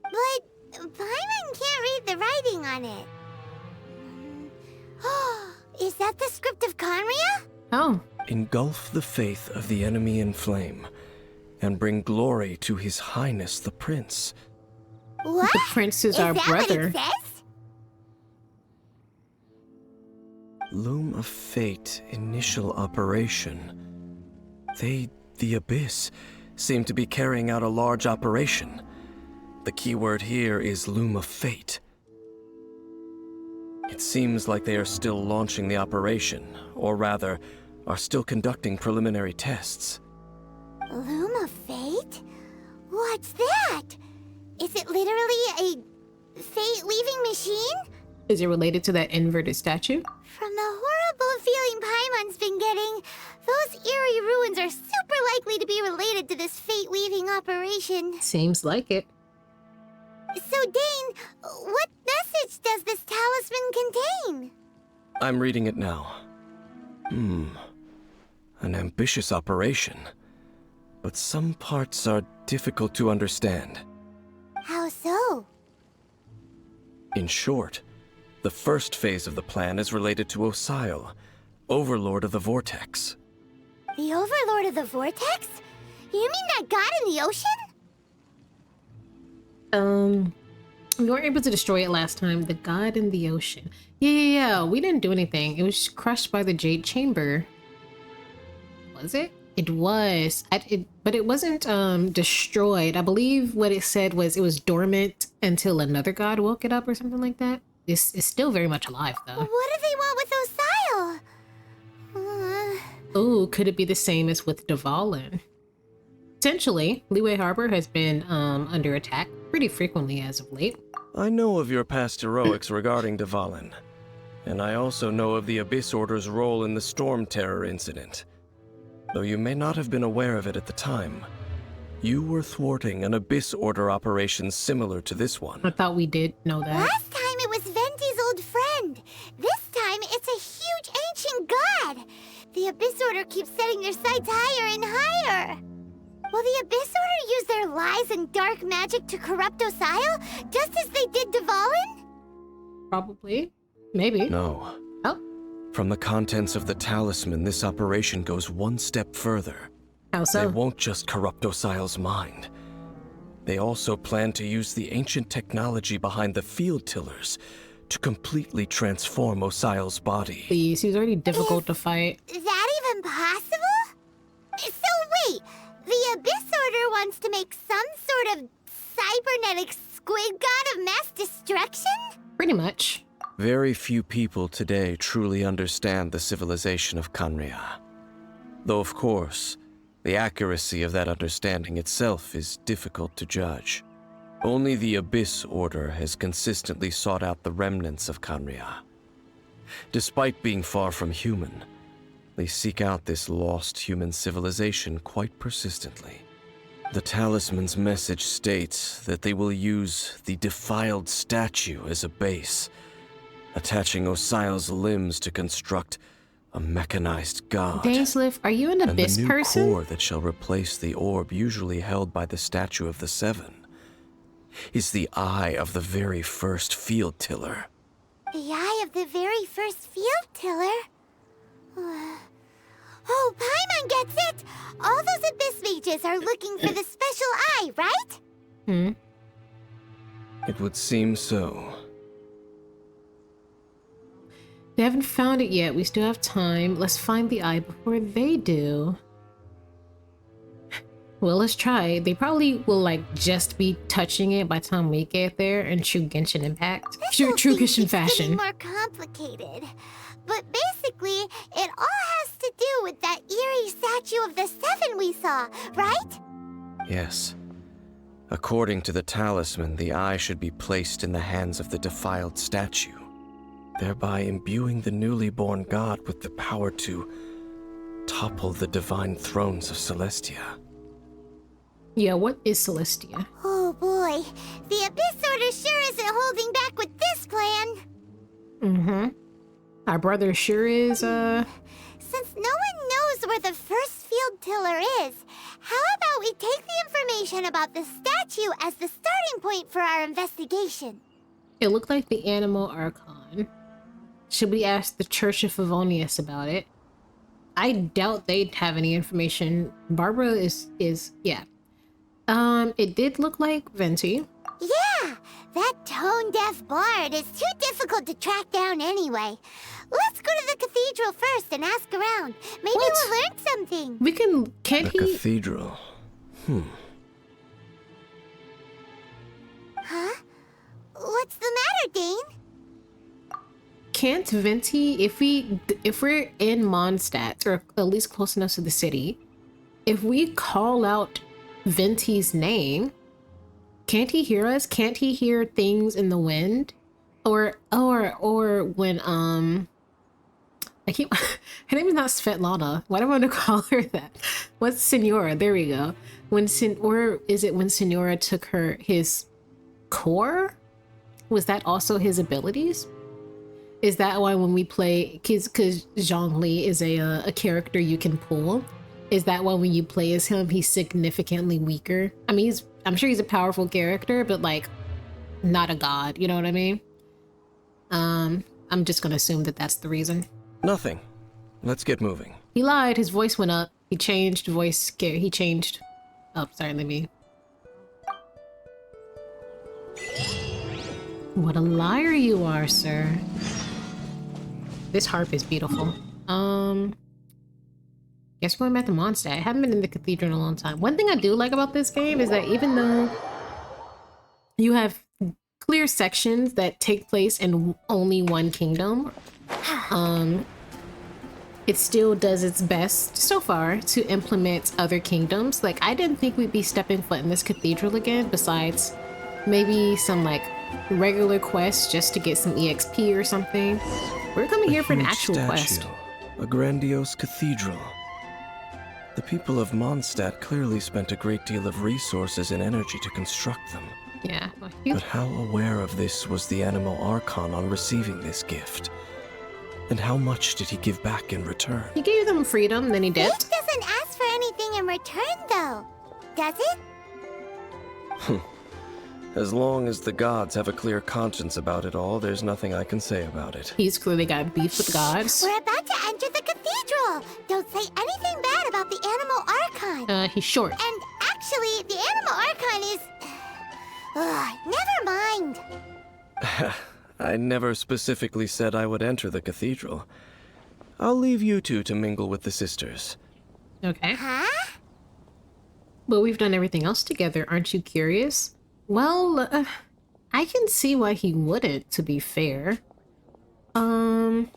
But Paimon can't read the writing on it. Is that that the script of Conria? Oh, Engulf the faith of the enemy in flame, and bring glory to His Highness the Prince. What? the prince is our that brother. what it says? Loom of Fate initial operation. They, the Abyss, seem to be carrying out a large operation. The keyword here is Loom of Fate. It seems like they are still launching the operation, or rather, are still conducting preliminary tests. Loom of Fate? What's that? Is it literally a fate-weaving machine? Is it related to that inverted statue? From the horrible feeling Paimon's been getting, those eerie ruins are super likely to be related to this fate-weaving operation. Seems like it. So, Dane, what message does this talisman contain? I'm reading it now. An ambitious operation. But some parts are difficult to understand. How so? In short, the first phase of the plan is related to Osile, Overlord of the Vortex. The Overlord of the Vortex? You mean that god in the ocean? We weren't able to destroy it last time. The god in the ocean. Yeah. We didn't do anything. It was crushed by the Jade Chamber. Was it? It was. But it wasn't destroyed. I believe what it said was it was dormant until another god woke it up or something like that. It's still very much alive, though. What do they want with Osile? Oh, could it be the same as with Dvalin? Potentially, Leeway Harbor has been under attack pretty frequently as of late. I know of your past heroics regarding Dvalin, and I also know of the Abyss Order's role in the Storm Terror incident. Though you may not have been aware of it at the time, you were thwarting an Abyss Order operation similar to this one. I thought we did know that. Last time it was Venti's old friend. This time it's a huge ancient god. The Abyss Order keeps setting their sights higher and higher. Will the Abyss Order use their lies and dark magic to corrupt Osile, just as they did Dvalin? Probably. Maybe. No. Oh, From the contents of the talisman, this operation goes one step further. how They so? won't just corrupt Osile's mind. They also plan to use the ancient technology behind the field tillers to completely transform Osile's body. Please, he's already difficult to fight. Is that even possible? So wait, the Abyss Order wants to make some sort of cybernetic squid god of mass destruction? Pretty much. Very few people today truly understand the civilization of Conria. Though, of course, the accuracy of that understanding itself is difficult to judge. Only the Abyss Order has consistently sought out the remnants of Conria. Despite being far from human, they seek out this lost human civilization quite persistently. The talisman's message states that they will use the defiled statue as a base, attaching Osile's limbs to construct a mechanized god. Dainsliff, are you an And Abyss the new person? core that shall replace the orb usually held by the statue of the Seven is the eye of the very first field tiller. The eye of the very first field tiller? Oh, Paimon gets it! All those Abyss mages are looking for the special eye, right? It would seem so. They haven't found it yet. We still have time. Let's find the eye before they do. Well, let's try. They probably will, like, just be touching it by the time we get there in true Genshin Impact. True This Genshin keeps fashion. getting more complicated. But basically, it all has to do with that eerie statue of the Seven we saw, right? Yes. According to the talisman, the eye should be placed in the hands of the defiled statue, thereby imbuing the newly born god with the power to topple the divine thrones of Celestia. Yeah, what is Celestia? Oh boy, the Abyss Order sure isn't holding back with this plan. Our brother sure is, Since no one knows where the first field tiller is, how about we take the information about the statue as the starting point for our investigation? it looked like the Animal Archon. Should we ask the Church of Favonius about it? I doubt they'd have any information. Barbara is yeah. It did look like Venti. Yeah, that tone-deaf bard is too difficult to track down anyway. Let's go to the cathedral first and ask around. Maybe we'll learn something. We can, can't The he? cathedral. Huh? What's the matter, Dane? Can't Venti, if we're in Mondstadt, or at least close enough to the city, if we call out Venti's name, can't he hear us? Can't he hear things in the wind? Or when I keep her name is not Svetlana. Why do I want to call her that? What's Senora? There we go. Or is it when Senora took his core? Was that also his abilities? Is that why when we play, because Zhongli is a character you can pull, is that why when you play as him, he's significantly weaker? I mean, I'm sure he's a powerful character, but like, not a god, you know what I mean? I'm just gonna assume that that's the reason. Nothing. Let's get moving. He lied, his voice went up. He changed voice, he changed. Oh, sorry, let me. What a liar you are, sir. This harp is beautiful. Guess we're going back to Mondstadt. I haven't been in the cathedral in a long time. One thing I do like about this game is that even though you have clear sections that take place in only one kingdom, it still does its best so far to implement other kingdoms. Like, I didn't think we'd be stepping foot in this cathedral again, besides maybe some like regular quests just to get some EXP or something. We're coming here for an actual quest. A grandiose cathedral. The people of Mondstadt clearly spent a great deal of resources and energy to construct them. Yeah. But how aware of this was the Animal Archon on receiving this gift? And how much did he give back in return? He gave them freedom, then he It dipped. doesn't ask for anything in return, though. Does it? As long as the gods have a clear conscience about it all, there's nothing I can say about it. He's clearly got beef with gods. We're about to enter the cathedral. Don't say anything bad about the Animal Archon. He's short. And actually, the Animal Archon is... never mind. I never specifically said I would enter the cathedral. I'll leave you two to mingle with the sisters. Okay. Huh? But we've done everything else together. Aren't you curious? Well, I can see why he wouldn't, to be fair. We've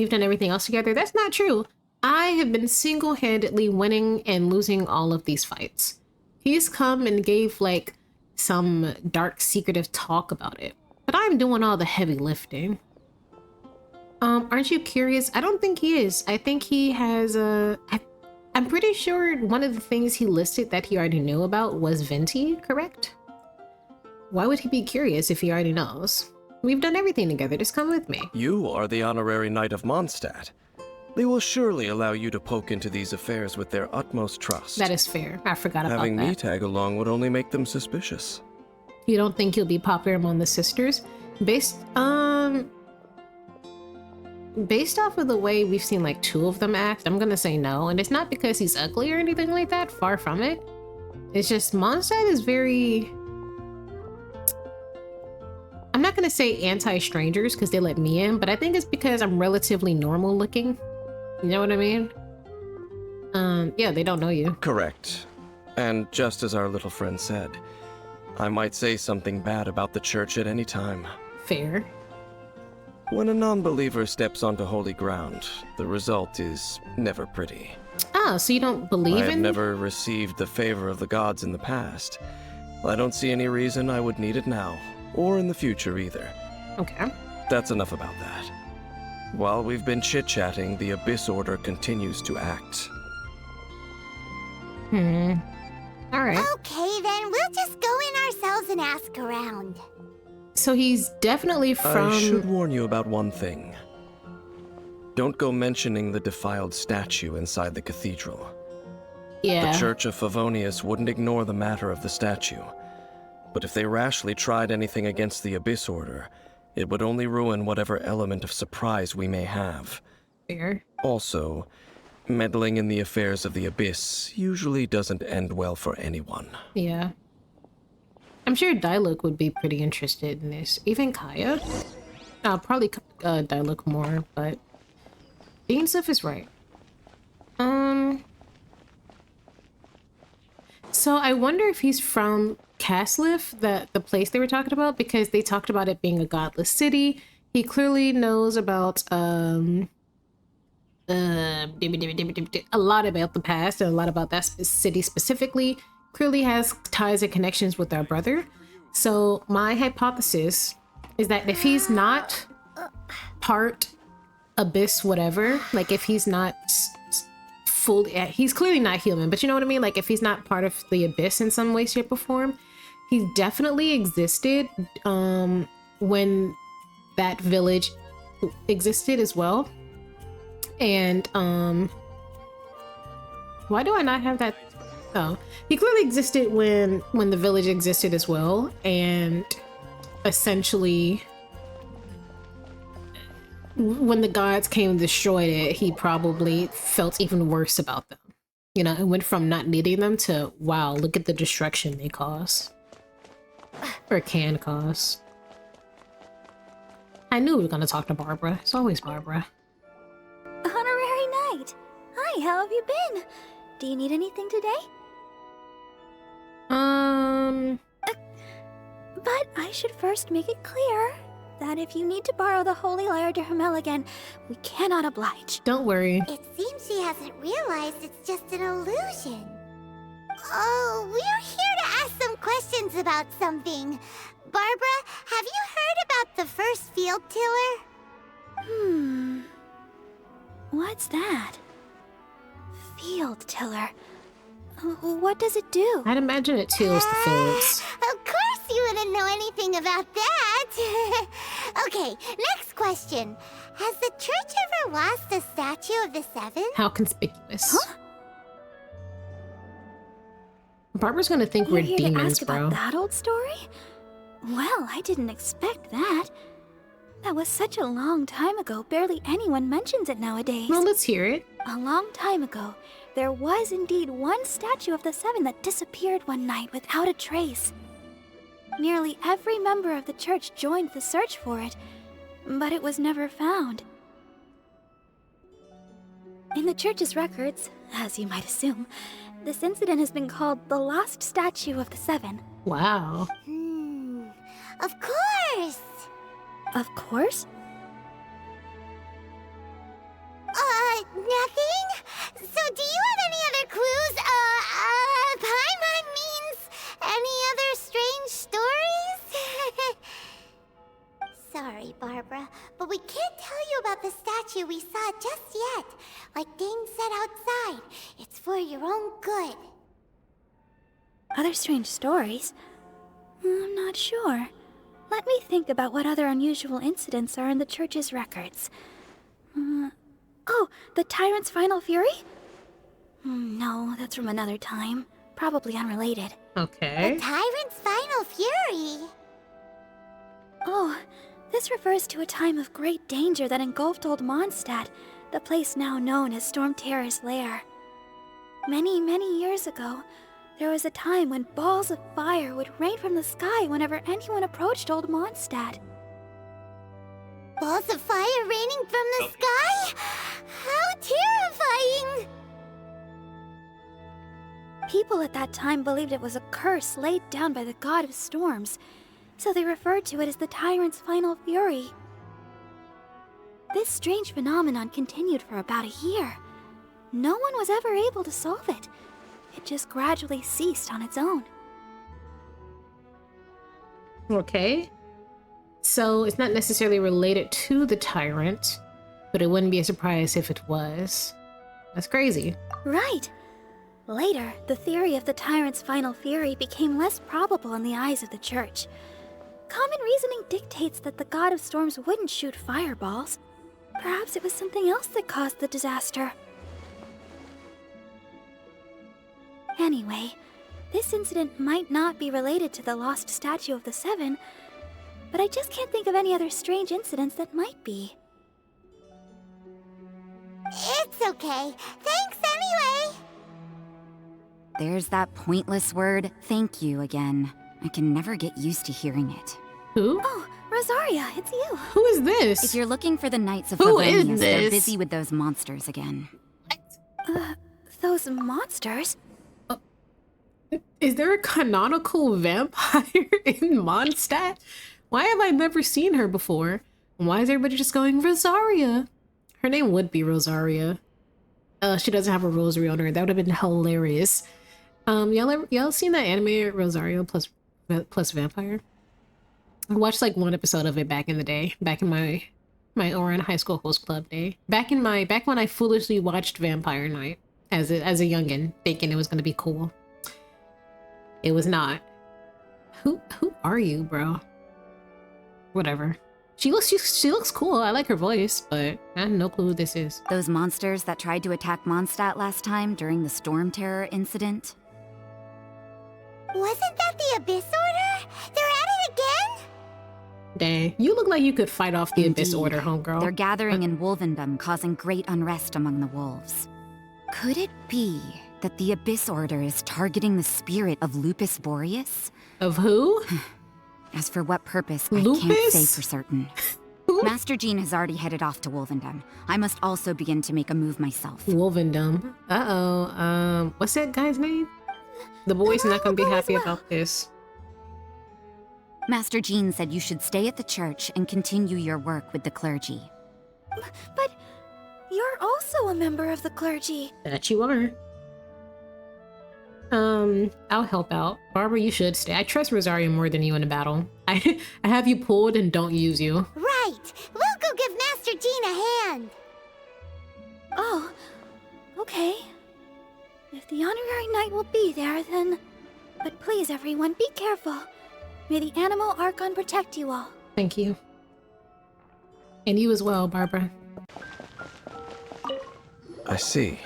done everything else together. That's not true. I have been single-handedly winning and losing all of these fights. He's come and gave, like, some dark, secretive talk about it. But I'm doing all the heavy lifting. Aren't you curious? I don't think he is. I think he has I'm pretty sure one of the things he listed that he already knew about was Venti, correct? Why would he be curious if he already knows? We've done everything together, just come with me. You are the honorary knight of Mondstadt. They will surely allow you to poke into these affairs with their utmost trust. That is fair. I forgot about that. Having me tag along would only make them suspicious. You don't think he'll be popular among the sisters? Based off of the way we've seen like two of them act, I'm gonna say no. And it's not because he's ugly or anything like that, far from it. It's just Mondstadt is very... I'm not gonna say anti-strangers because they let me in, but I think it's because I'm relatively normal looking. You know what I mean? Yeah, they don't know you. Correct. And just as our little friend said, I might say something bad about the church at any time. Fair. When a non-believer steps onto holy ground, the result is never pretty. Ah, so you don't believe I have in... never received the favor of the gods in the past. I don't see any reason I would need it now, or in the future either. Okay. That's enough about that. While we've been chit-chatting, the Abyss Order continues to act. Alright. Okay, then we'll just go in ourselves and ask around. So he's definitely from... I should warn you about one thing. Don't go mentioning the defiled statue inside the cathedral. Yeah. The Church of Favonius wouldn't ignore the matter of the statue. But if they rashly tried anything against the Abyss Order, It would only ruin whatever element of surprise we may have. Fair. Also, meddling in the affairs of the Abyss usually doesn't end well for anyone. Yeah. I'm sure Diluc would be pretty interested in this. Even Kaya? Probably Diluc more, but Beansif is right. So I wonder if he's from Caslif, the place they were talking about, because they talked about it being a godless city. He clearly knows about a lot about the past and a lot about that city specifically. Clearly has ties and connections with our brother. So my hypothesis is that if he's not part Abyss whatever, like if he's not fully, he's clearly not human, but you know what I mean? Like if he's not part of the Abyss in some way, shape, or form, he definitely existed when that village existed as well. And why do I not have that? Oh, he clearly existed when the village existed as well, and essentially when the gods came and destroyed it, he probably felt even worse about them. You know, it went from not needing them to, wow, look at the destruction they cause. Or can cause. I knew we were gonna talk to Barbara. It's always Barbara. Honorary Knight. Hi, how have you been? Do you need anything today? But I should first make it clear that if you need to borrow the Holy Lyre to Hermel again, we cannot oblige. Don't worry. It seems she hasn't realized it's just an illusion. Oh, we're here to ask some questions about something. Barbara, have you heard about the first field tiller? What's that? Field tiller. What does it do? I'd imagine it tills the fields. Of course you wouldn't know anything about that. Okay, next question. Has the church ever lost a statue of the Seven? How conspicuous. Huh? Barbara's gonna think we're You're here to demons, ask bro. about that old story? Well, I didn't expect that. That was such a long time ago, barely anyone mentions it nowadays. Well, let's hear it. A long time ago, there was indeed one statue of the Seven that disappeared one night without a trace. Nearly every member of the church joined the search for it, but it was never found. In the church's records, as you might assume, this incident has been called the Lost Statue of the Seven. Wow. Of course! Of course? Nothing? So do you have any other clues? Paimon means any other strange stories? Sorry, Barbara, but we can't tell you about the statue we saw just yet. Like Dane said outside, it's for your own good. Other strange stories? I'm not sure. Let me think about what other unusual incidents are in the church's records. Oh, the Tyrant's Final Fury? No, that's from another time. Probably unrelated. Okay. The Tyrant's Final Fury? Oh, this refers to a time of great danger that engulfed Old Mondstadt, the place now known as Storm Terror's lair. Many, many years ago, there was a time when balls of fire would rain from the sky whenever anyone approached Old Mondstadt. Balls of fire raining from the sky? How terrifying! People at that time believed it was a curse laid down by the god of storms, so they referred to it as the Tyrant's Final Fury. This strange phenomenon continued for about a year. No one was ever able to solve it. It just gradually ceased on its own. Okay. So it's not necessarily related to the tyrant, but it wouldn't be a surprise if it was. That's crazy. Right. Later, the theory of the Tyrant's Final Fury became less probable in the eyes of the church. Common reasoning dictates that the god of storms wouldn't shoot fireballs. Perhaps it was something else that caused the disaster. Anyway, this incident might not be related to the lost statue of the Seven, but I just can't think of any other strange incidents that might be. It's okay. Thanks anyway! There's that pointless word, thank you, again. I can never get used to hearing it. Who? Oh, Rosaria, it's you. Who is this? If you're looking for the Knights of Who is Favonius, they're this? busy with those monsters again. Those monsters? Is there a canonical vampire in Mondstadt? Why have I never seen her before? Why is everybody just going Rosaria? Her name would be Rosaria. She doesn't have a rosary on her. That would have been hilarious. Y'all seen that anime Rosario plus vampire? I watched like one episode of it back in the day, back in my Oran High School Host Club day. Back when I foolishly watched Vampire Night as a youngin', thinking it was gonna be cool. It was not. Who are you, bro? Whatever. She looks cool. I like her voice, but I have no clue who this is. Those monsters that tried to attack Mondstadt last time during the Storm Terror incident? Wasn't that the Abyss Order? They're at it again? Dang, you look like you could fight off the Abyss Indeed. Order, homegirl. They're gathering in Wolvendom, causing great unrest among the wolves. Could it be that the Abyss Order is targeting the spirit of Lupus Boreas? Of who? As for what purpose, I can't Lupus? say for certain. Master Jean has already headed off to Wolvendom. I must also begin to make a move myself. Wolvendom. Uh-oh. What's that guy's name? The boy's not gonna be happy about this. Master Jean said you should stay at the church and continue your work with the clergy. But you're also a member of the clergy. That you are. I'll help out. Barbara, you should stay. I trust Rosario more than you in a battle. I have you pulled and don't use you. Right! We'll go give Master Jean a hand! Oh, okay. If the honorary knight will be there, then... But please, everyone, be careful. May the Animal Archon protect you all. Thank you. And you as well, Barbara. I see.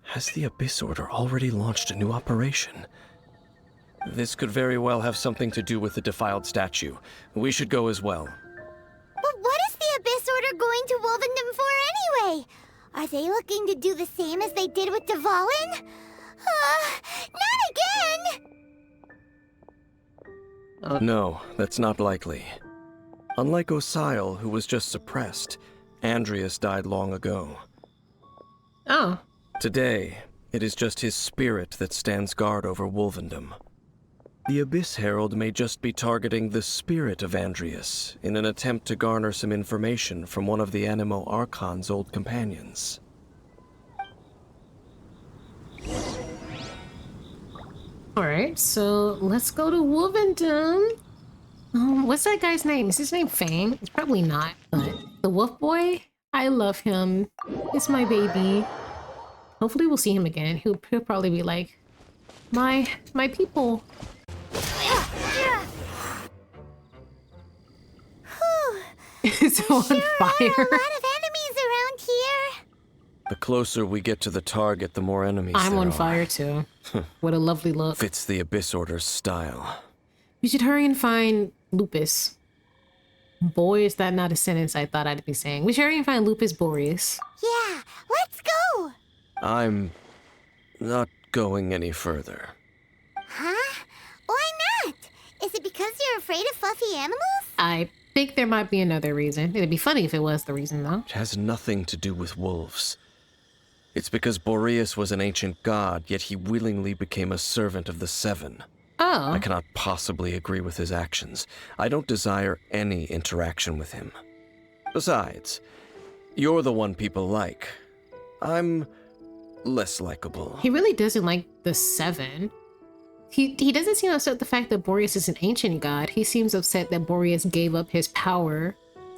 Has the Abyss Order already launched a new operation? This could very well have something to do with the defiled statue. We should go as well. But what is the Abyss Order going to Wolvendom for anyway? Are they looking to do the same as they did with Dvalin? Not again! No, that's not likely. Unlike Osile, who was just suppressed, Andreas died long ago. Oh. Today, it is just his spirit that stands guard over Wolvendom. The Abyss Herald may just be targeting the spirit of Andreas in an attempt to garner some information from one of the Animo Archon's old companions. Alright, so let's go to Wolvendom. What's that guy's name? Is his name Fang? It's probably not, but the Wolf Boy? I love him. It's my baby. Hopefully we'll see him again. He'll probably be like, my people. It's on There fire. are a lot of enemies around here. The closer we get to the target, the more enemies I'm there on are. fire too. What a lovely look. Fits the Abyss Order's style. We should hurry and find Lupus. Boy, is that not a sentence I thought I'd be saying. We should hurry and find Lupus Boreas. Yeah, let's go! I'm not going any further. Huh? Why not? Is it because you're afraid of fluffy animals? I think there might be another reason. It'd be funny if it was the reason, though. It has nothing to do with wolves. It's because Boreas was an ancient god, yet he willingly became a servant of the Seven. Oh. I cannot possibly agree with his actions. I don't desire any interaction with him. Besides, you're the one people like. I'm less likable. He really doesn't like the Seven. He doesn't seem upset with the fact that Boreas is an ancient god. He seems upset that Boreas gave up his power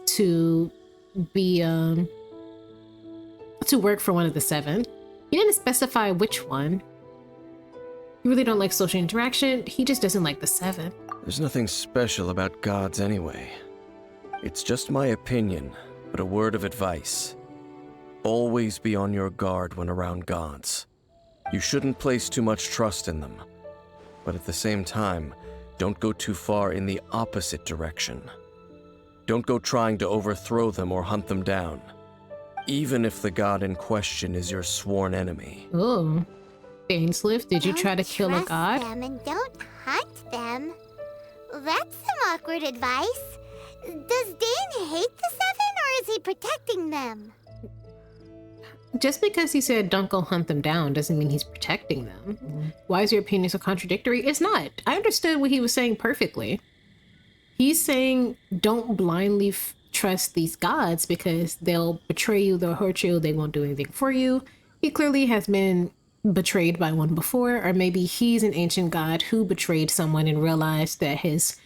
to be, to work for one of the Seven. He didn't specify which one. You really don't like social interaction. He just doesn't like the Seven. There's nothing special about gods anyway. It's just my opinion, but a word of advice. Always be on your guard when around gods. You shouldn't place too much trust in them. But at the same time, don't go too far in the opposite direction. Don't go trying to overthrow them or hunt them down, even if the god in question is your sworn enemy. Oh. Ainsliff, did you try to kill a god? Don't trust them and don't hunt them. That's some awkward advice. Does Dane hate the Seven, or is he protecting them? Just because he said don't go hunt them down doesn't mean he's protecting them. Why is your opinion so contradictory? It's not. I understood what he was saying perfectly. He's saying don't blindly trust these gods because they'll betray you, they'll hurt you, they won't do anything for you. He clearly has been betrayed by one before, or maybe he's an ancient god who betrayed someone and realized that his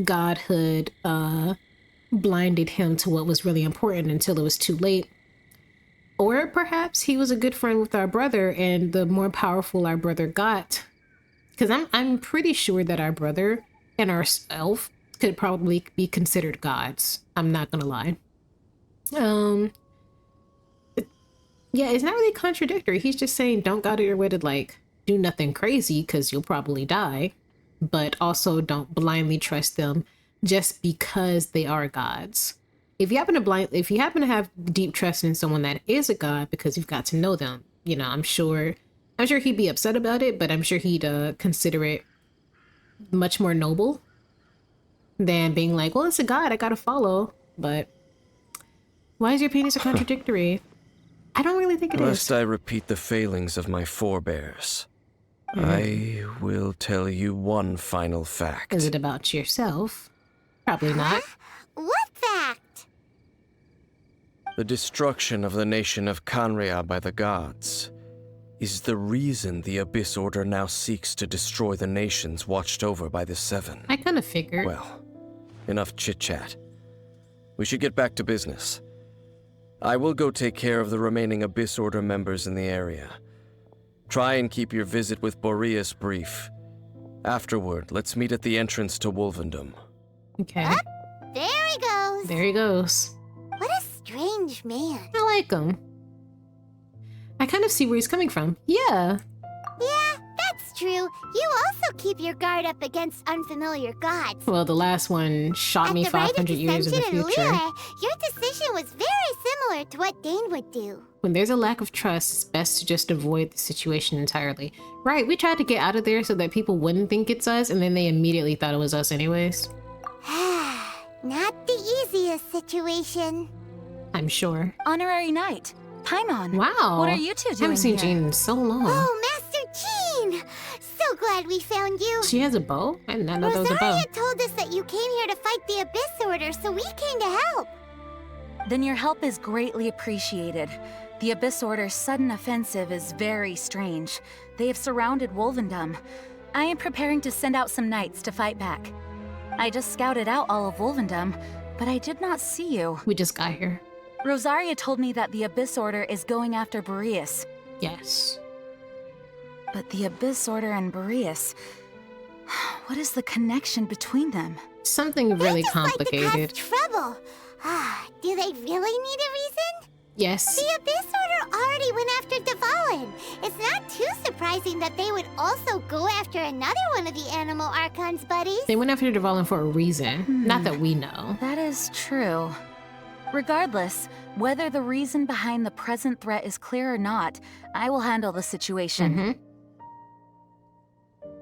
godhood blinded him to what was really important until it was too late. Or perhaps he was a good friend with our brother, and the more powerful our brother got, because I'm pretty sure that our brother and ourself could probably be considered gods. I'm not gonna lie. Yeah, it's not really contradictory. He's just saying don't go out of your way to like do nothing crazy because you'll probably die, but also don't blindly trust them just because they are gods. If you happen to have deep trust in someone that is a god because you've got to know them, you know, I'm sure he'd be upset about it, but I'm sure he'd consider it much more noble than being like, well, it's a god, I gotta follow. But why is your opinion so contradictory? I don't really think it is. Lest I repeat the failings of my forebears, I will tell you one final fact. Is it about yourself? Probably not. What fact? The destruction of the nation of Canria by the gods is the reason the Abyss Order now seeks to destroy the nations watched over by the Seven. I kind of figured. Well, enough chit-chat. We should get back to business. I will go take care of the remaining Abyss Order members in the area. Try and keep your visit with Boreas brief. Afterward, let's meet at the entrance to Wolvendom. Okay. Up, there he goes. There he goes. What a strange man. I like him. I kind of see where he's coming from. Yeah. Yeah, that's true. You also keep your guard up against unfamiliar gods. Well, the last one shot me 500 years in the future. Your decision was very similar to what Dane would do. When there's a lack of trust, it's best to just avoid the situation entirely. Right, we tried to get out of there so that people wouldn't think it's us, and then they immediately thought it was us anyways. Not the easiest situation. I'm sure. Honorary Knight, Paimon. Wow. What are you two doing I haven't seen here? Jean in so long. Oh, Master Jean! So glad we found you. She has a bow? I did not know there was a bow. Rosaria told us that you came here to fight the Abyss Order, so we came to help. Then your help is greatly appreciated. The Abyss Order's sudden offensive is very strange. They have surrounded Wolvendom. I am preparing to send out some knights to fight back. I just scouted out all of Wolvendom, but I did not see you. We just got here. Rosaria told me that the Abyss Order is going after Boreas. Yes. But the Abyss Order and Boreas... What is the connection between them? Something really They just complicated. like to cause trouble. Do they really need a reason? Yes. The Abyss Order already went after Dvalin. It's not too surprising that they would also go after another one of the Animal Archon's buddies. They went after Dvalin for a reason. Not that we know. That is true. Regardless, whether the reason behind the present threat is clear or not, I will handle the situation.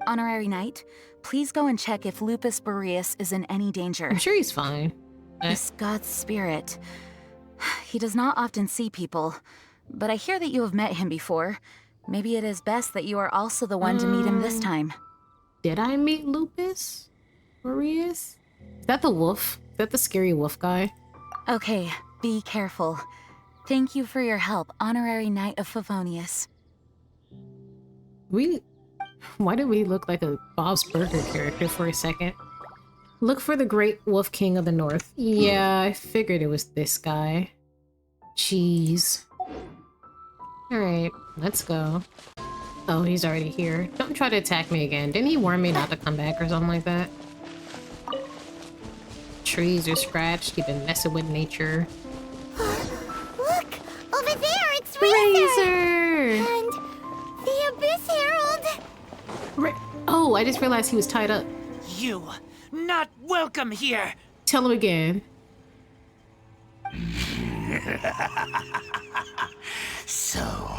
Honorary Knight, please go and check if Lupus Boreas is in any danger. I'm sure he's fine. This god's spirit. He does not often see people, but I hear that you have met him before. Maybe it is best that you are also the one to meet him this time. Did I meet Lupus Boreas? Is that the wolf? Is that the scary wolf guy? Okay, be careful. Thank you for your help, Honorary Knight of Favonius. Why did we look like a Bob's Burger character for a second? Look for the Great Wolf King of the North. Yeah, I figured it was this guy. Jeez. Alright, let's go. Oh, he's already here. Don't try to attack me again. Didn't he warn me not to come back or something like that? Trees are scratched. You've been messing with nature. Look! Over there, it's Razor! And the Abyss Herald! Oh, I just realized he was tied up. You, not welcome here! Tell him again. So,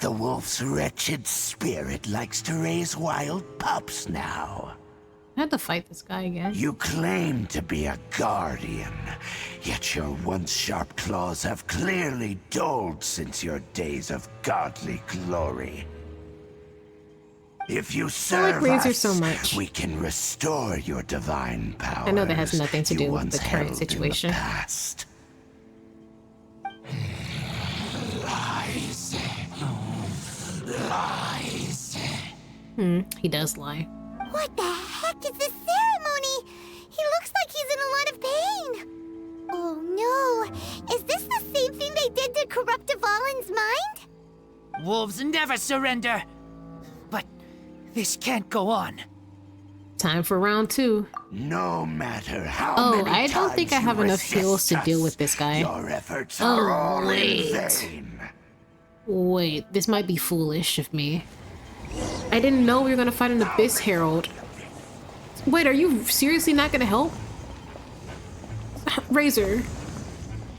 the wolf's wretched spirit likes to raise wild pups now. I had to fight this guy again. You claim to be a guardian, yet your once sharp claws have clearly dulled since your days of godly glory. If you serve Razor us, so much. we can restore your divine powers. I know that has nothing to you do with once the current held situation. In the past. Lies. Lies. He does lie. What the heck is this ceremony? He looks like he's in a lot of pain. Oh no, is this the same thing they did to corrupt Dvalin's mind? Wolves never surrender! But this can't go on. Time for round 2. No matter how many I don't think I times have you enough heals to resist deal us, with this guy. Your efforts are all wait. in vain. Wait, this might be foolish of me. I didn't know we were gonna fight an Abyss Herald. Wait, are you seriously not gonna help? Razor.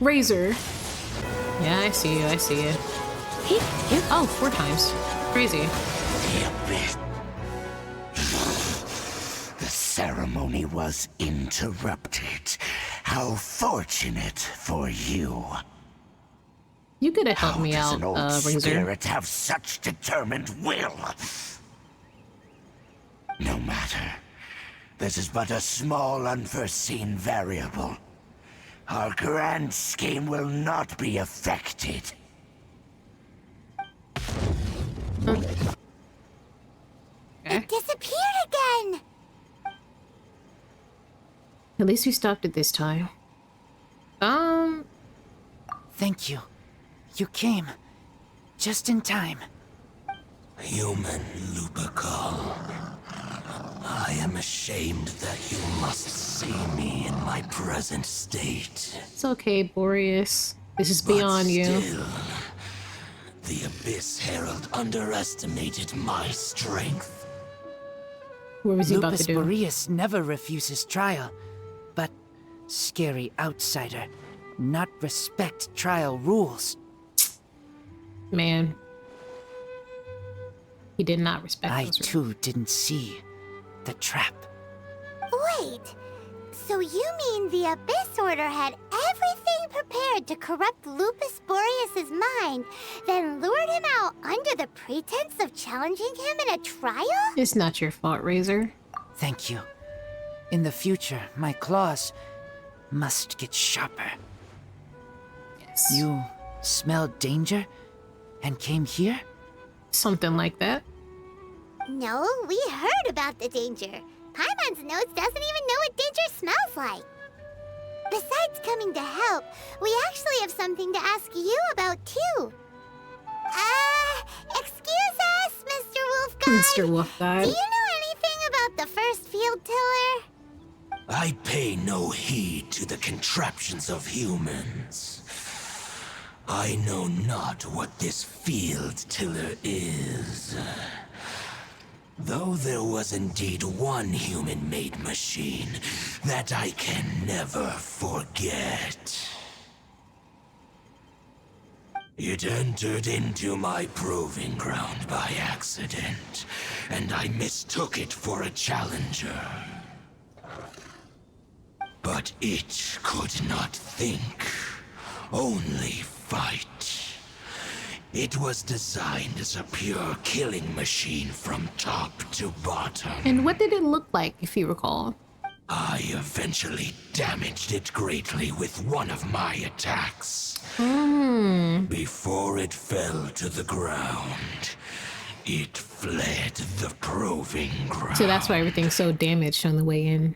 Razor. Yeah, I see you, I see you. Oh, 4 times. Crazy. The ceremony was interrupted. How fortunate for you. You could have helped How me does out, an old Razor. spirit have such determined will? No matter. This is but a small unforeseen variable. Our grand scheme will not be affected. It disappeared again! At least we stopped it this time. Thank you. You came. Just in time. Human Lupercal. I am ashamed that you must see me in my present state. It's okay, Boreas. This is beyond you. Still, the Abyss Herald underestimated my strength. What was he about Lupus to do? Boreas never refuses trial, but scary outsider, not respect trial rules. Man. He did not respect I those rules. too didn't see the trap. Wait, so you mean the Abyss Order had everything prepared to corrupt Lupus Boreas's mind, then lured him out under the pretense of challenging him in a trial? It's not your fault, Razor. Thank you. In the future, my claws must get sharper. Yes. You smelled danger and came here? Something like that. No, we heard about the danger. Paimon's notes doesn't even know what danger smells like. Besides coming to help, we actually have something to ask you about too. Excuse us, Mr. Wolf Guy. Mr. Wolf Guy. Do you know anything about the first field tiller? I pay no heed to the contraptions of humans. I know not what this field tiller is. Though there was indeed one human-made machine that I can never forget. It entered into my proving ground by accident, and I mistook it for a challenger. But it could not think, only fight. It was designed as a pure killing machine from top to bottom. And what did it look like, if you recall? I eventually damaged it greatly with one of my attacks. Before it fell to the ground, it fled the proving ground. So that's why everything's so damaged on the way in.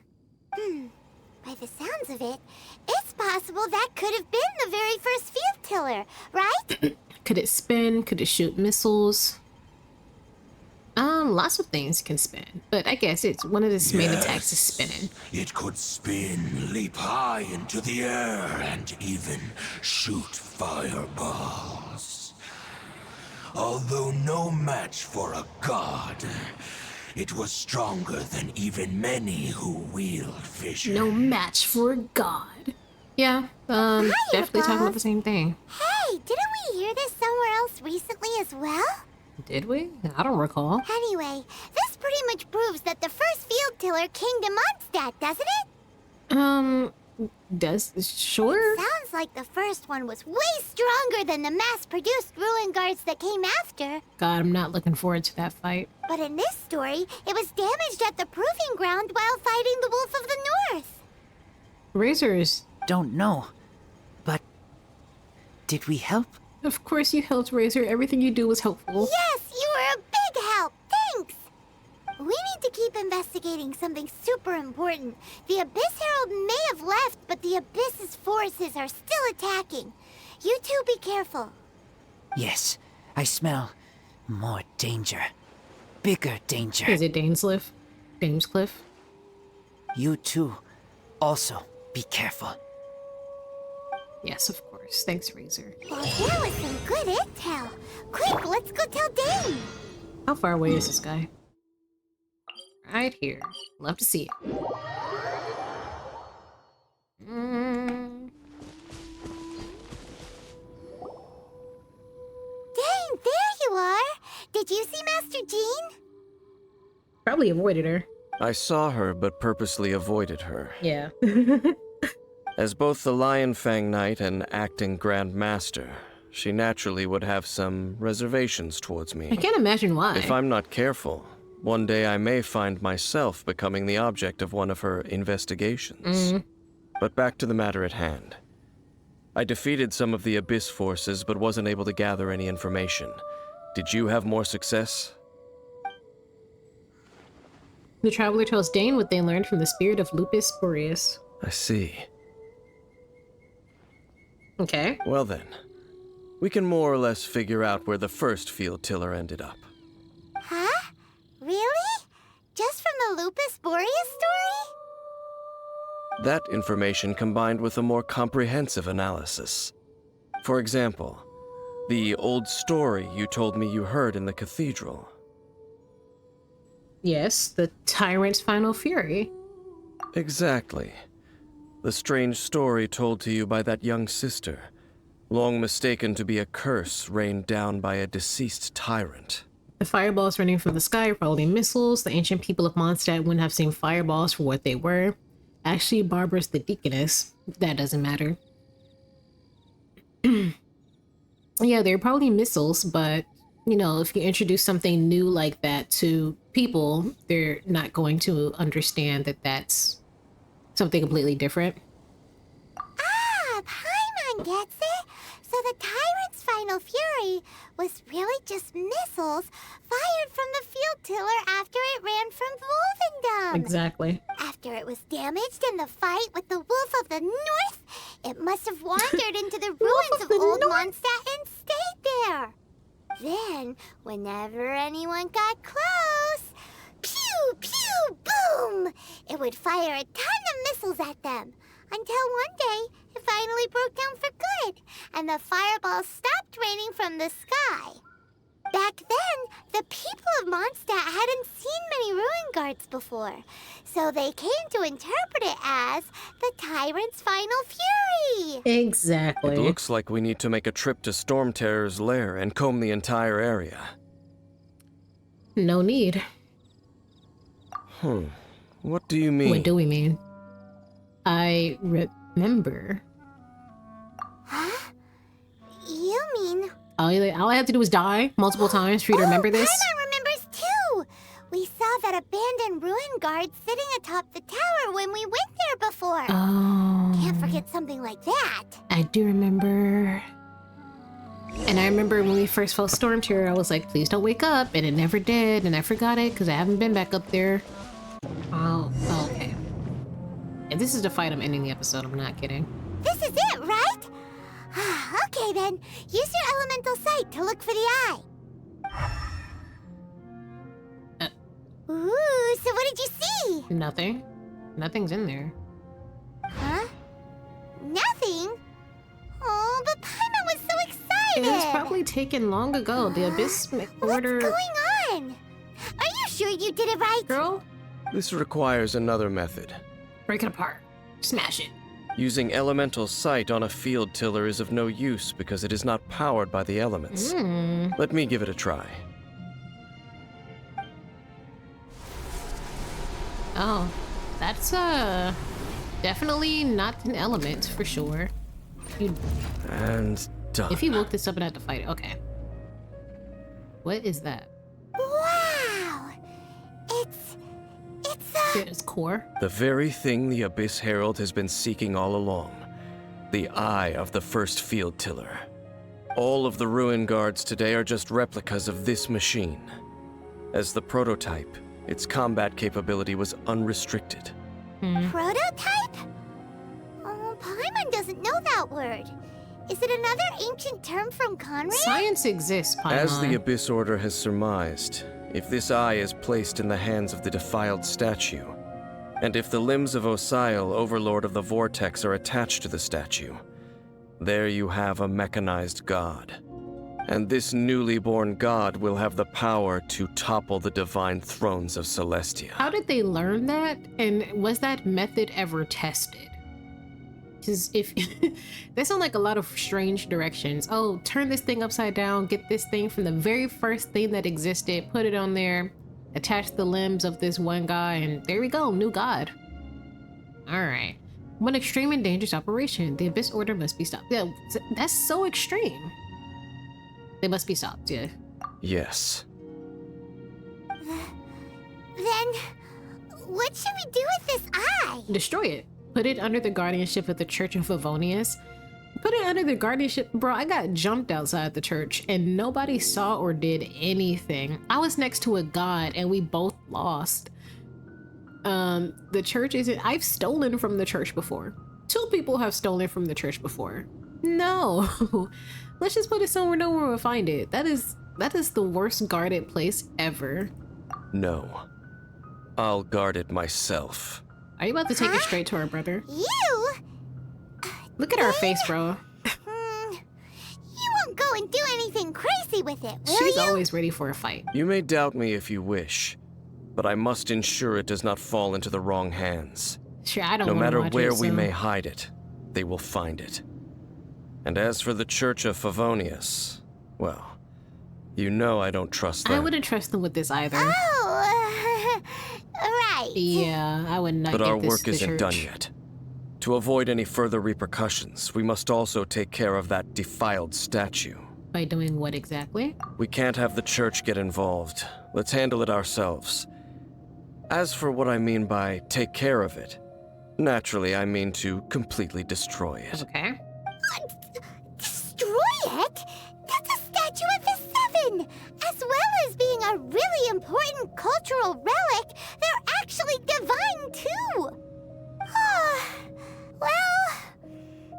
By the sounds of it, it's possible that could have been the very first field tiller, right? Could it spin? Could it shoot missiles? Lots of things can spin, but I guess it's one of its main attacks is spinning. It could spin, leap high into the air, and even shoot fireballs. Although no match for a god, It was stronger than even many who wield vision. No match for a god. Yeah, definitely talking about the same thing. Hey, didn't we hear this somewhere else recently as well? Did we? I don't recall. Anyway, this pretty much proves that the first field tiller came to Mondstadt, doesn't it? Sure? Sounds like the first one was way stronger than the mass-produced ruin guards that came after. God, I'm not looking forward to that fight. But in this story, it was damaged at the proving ground while fighting the Wolf of the North. Razors. Don't know. But did we help? Of course you helped, Razor. Everything you do was helpful. Yes, you were a big help. Thanks. We need to keep investigating something super important. The Abyss Herald may have left, but the Abyss's forces are still attacking. You two be careful. Yes, I smell more danger. Bigger danger. Is it Dainscliff? Damescliff? You too. Also, be careful. Yes, of course. Thanks, Razor. Well, there was some good intel. Quick, let's go tell Dane. How far away is this guy? Right here. Love to see it. Dane, there you are. Did you see Master Jean? Probably avoided her. I saw her, but purposely avoided her. Yeah. As both the Lion Fang Knight and acting Grand Master, she naturally would have some reservations towards me. I can't imagine why. If I'm not careful, one day I may find myself becoming the object of one of her investigations. But back to the matter at hand. I defeated some of the Abyss forces, but wasn't able to gather any information. Did you have more success? The Traveler tells Dane what they learned from the spirit of Lupus Boreas. I see. Okay. Well then, we can more or less figure out where the first field tiller ended up. Huh? Really? Just from the Lupus Boreas story? That information combined with a more comprehensive analysis. For example, the old story you told me you heard in the cathedral. Yes, the Tyrant's Final Fury. Exactly. The strange story told to you by that young sister, long mistaken to be a curse rained down by a deceased tyrant. The fireballs raining from the sky are probably missiles. The ancient people of Mondstadt wouldn't have seen fireballs for what they were. Actually, Barbara's the deaconess. That doesn't matter. Yeah, they're probably missiles, but, you know, if you introduce something new like that to people, they're not going to understand that that's something completely different. Ah, Paimon gets it. So the Tyrant's Final Fury was really just missiles fired from the field tiller after it ran from Wolvendom. Exactly. After it was damaged in the fight with the Wolf of the North, it must have wandered into the ruins of Old Mondstadt and stayed there. Then, whenever anyone got close, pew, pew, boom! It would fire a ton of missiles at them. Until one day, it finally broke down for good, and the fireballs stopped raining from the sky. Back then, the people of Mondstadt hadn't seen many ruin guards before, so they came to interpret it as the Tyrant's Final Fury. Exactly. It looks like we need to make a trip to Storm Terror's lair and comb the entire area. No need. What do you mean? What do we mean? I remember. Huh? You mean... All I have to do is die multiple times for you to remember this? Paimon remembers too! We saw that abandoned ruin guard sitting atop the tower when we went there before. Oh. Can't forget something like that. I do remember. And I remember when we first felt Storm Terror, I was like, please don't wake up. And it never did. And I forgot it because I haven't been back up there. Oh, okay. And this is the fight I'm ending the episode. I'm not kidding. This is it, right? Okay then, use your elemental sight to look for the eye. Ooh, so what did you see? Nothing. Nothing's in there. Huh? Nothing? Oh, but Paimon was so excited! It was probably taken long ago. The Abyss Order... What's going on? Are you sure you did it right? Girl, This requires another method. break it apart. Smash it. Using elemental sight on a field tiller is of no use because it is not powered by the elements. Let me give it a try. Oh, that's definitely not an element for sure. And done. If you woke this up and had to fight it, okay. What is that? Wow! It's core. The very thing the Abyss Herald has been seeking all along. The eye of the first field tiller. All of the ruin guards today are just replicas of this machine. As the prototype, its combat capability was unrestricted. Prototype? Oh, Paimon doesn't know that word. Is it another ancient term from Conrad? Science exists, Paimon. As the Abyss Order has surmised, if this eye is placed in the hands of the defiled statue, and if the limbs of Osial, Overlord of the Vortex, are attached to the statue, there you have a mechanized god. And this newly born god will have the power to topple the divine thrones of Celestia. How did they learn that? And was that method ever tested? Because if that sounds like a lot of strange directions. Oh, turn this thing upside down, get this thing from the very first thing that existed, put it on there, attach the limbs of this one guy, and there we go, new god. All right. One extreme and dangerous operation. The Abyss Order must be stopped. Yeah, that's so extreme. They must be stopped, yeah. Yes. Then, what should we do with this eye? Destroy it. Put it under the guardianship of the Church of Favonius. Put it under the guardianship. Bro, I got jumped outside the church and nobody saw or did anything. I was next to a god and we both lost. The church isn't. I've stolen from the church before. 2 people have stolen from the church before. No. Let's just put it somewhere no one will find it. That is the worst guarded place ever. No. I'll guard it myself. Are you about to take it straight to her brother? You? Look at her face, bro. You won't go and do anything crazy with it, will She's you? always ready for a fight. You may doubt me if you wish, but I must ensure it does not fall into the wrong hands. Sure, I don't No wanna matter watch where it, we so- may hide it, they will find it. And as for the Church of Favonius, well, you know I don't trust them. I wouldn't trust them with this either. Oh, right. Yeah, I would not But give our this work to the isn't done church. yet. To avoid any further repercussions, we must also take care of that defiled statue. By doing what exactly? We can't have the church get involved. Let's handle it ourselves. As for what I mean by take care of it, naturally I mean to completely destroy it. Okay. Destroy it? That's a statue of the Seven! As well as being a really important cultural relic, they're actually divine too! Well,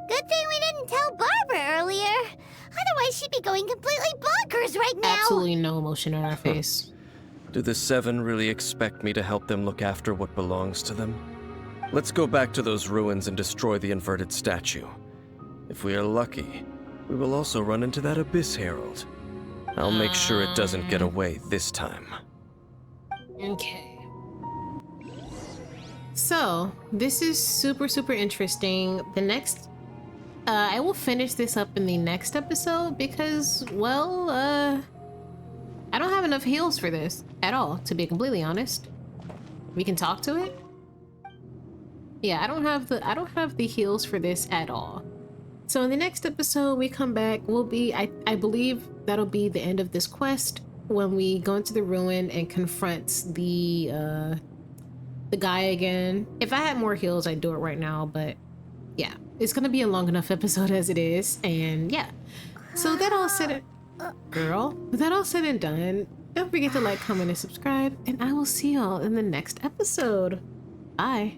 good thing we didn't tell Barbara earlier. Otherwise she'd be going completely bonkers right now! Absolutely no emotion on her face. Do the Seven really expect me to help them look after what belongs to them? Let's go back to those ruins and destroy the inverted statue. If we are lucky, we will also run into that Abyss Herald. I'll make sure it doesn't get away this time. Okay. So, this is super interesting. The next... I will finish this up in the next episode because, well, I don't have enough heals for this at all, to be completely honest. We can talk to it? Yeah, I don't have the heals for this at all. So in the next episode we come back, I believe that'll be the end of this quest when we go into the ruin and confront the guy again. If I had more heals, I'd do it right now, but yeah, it's gonna be a long enough episode as it is, and yeah. So that all said and done, don't forget to like, comment, and subscribe, and I will see y'all in the next episode. Bye.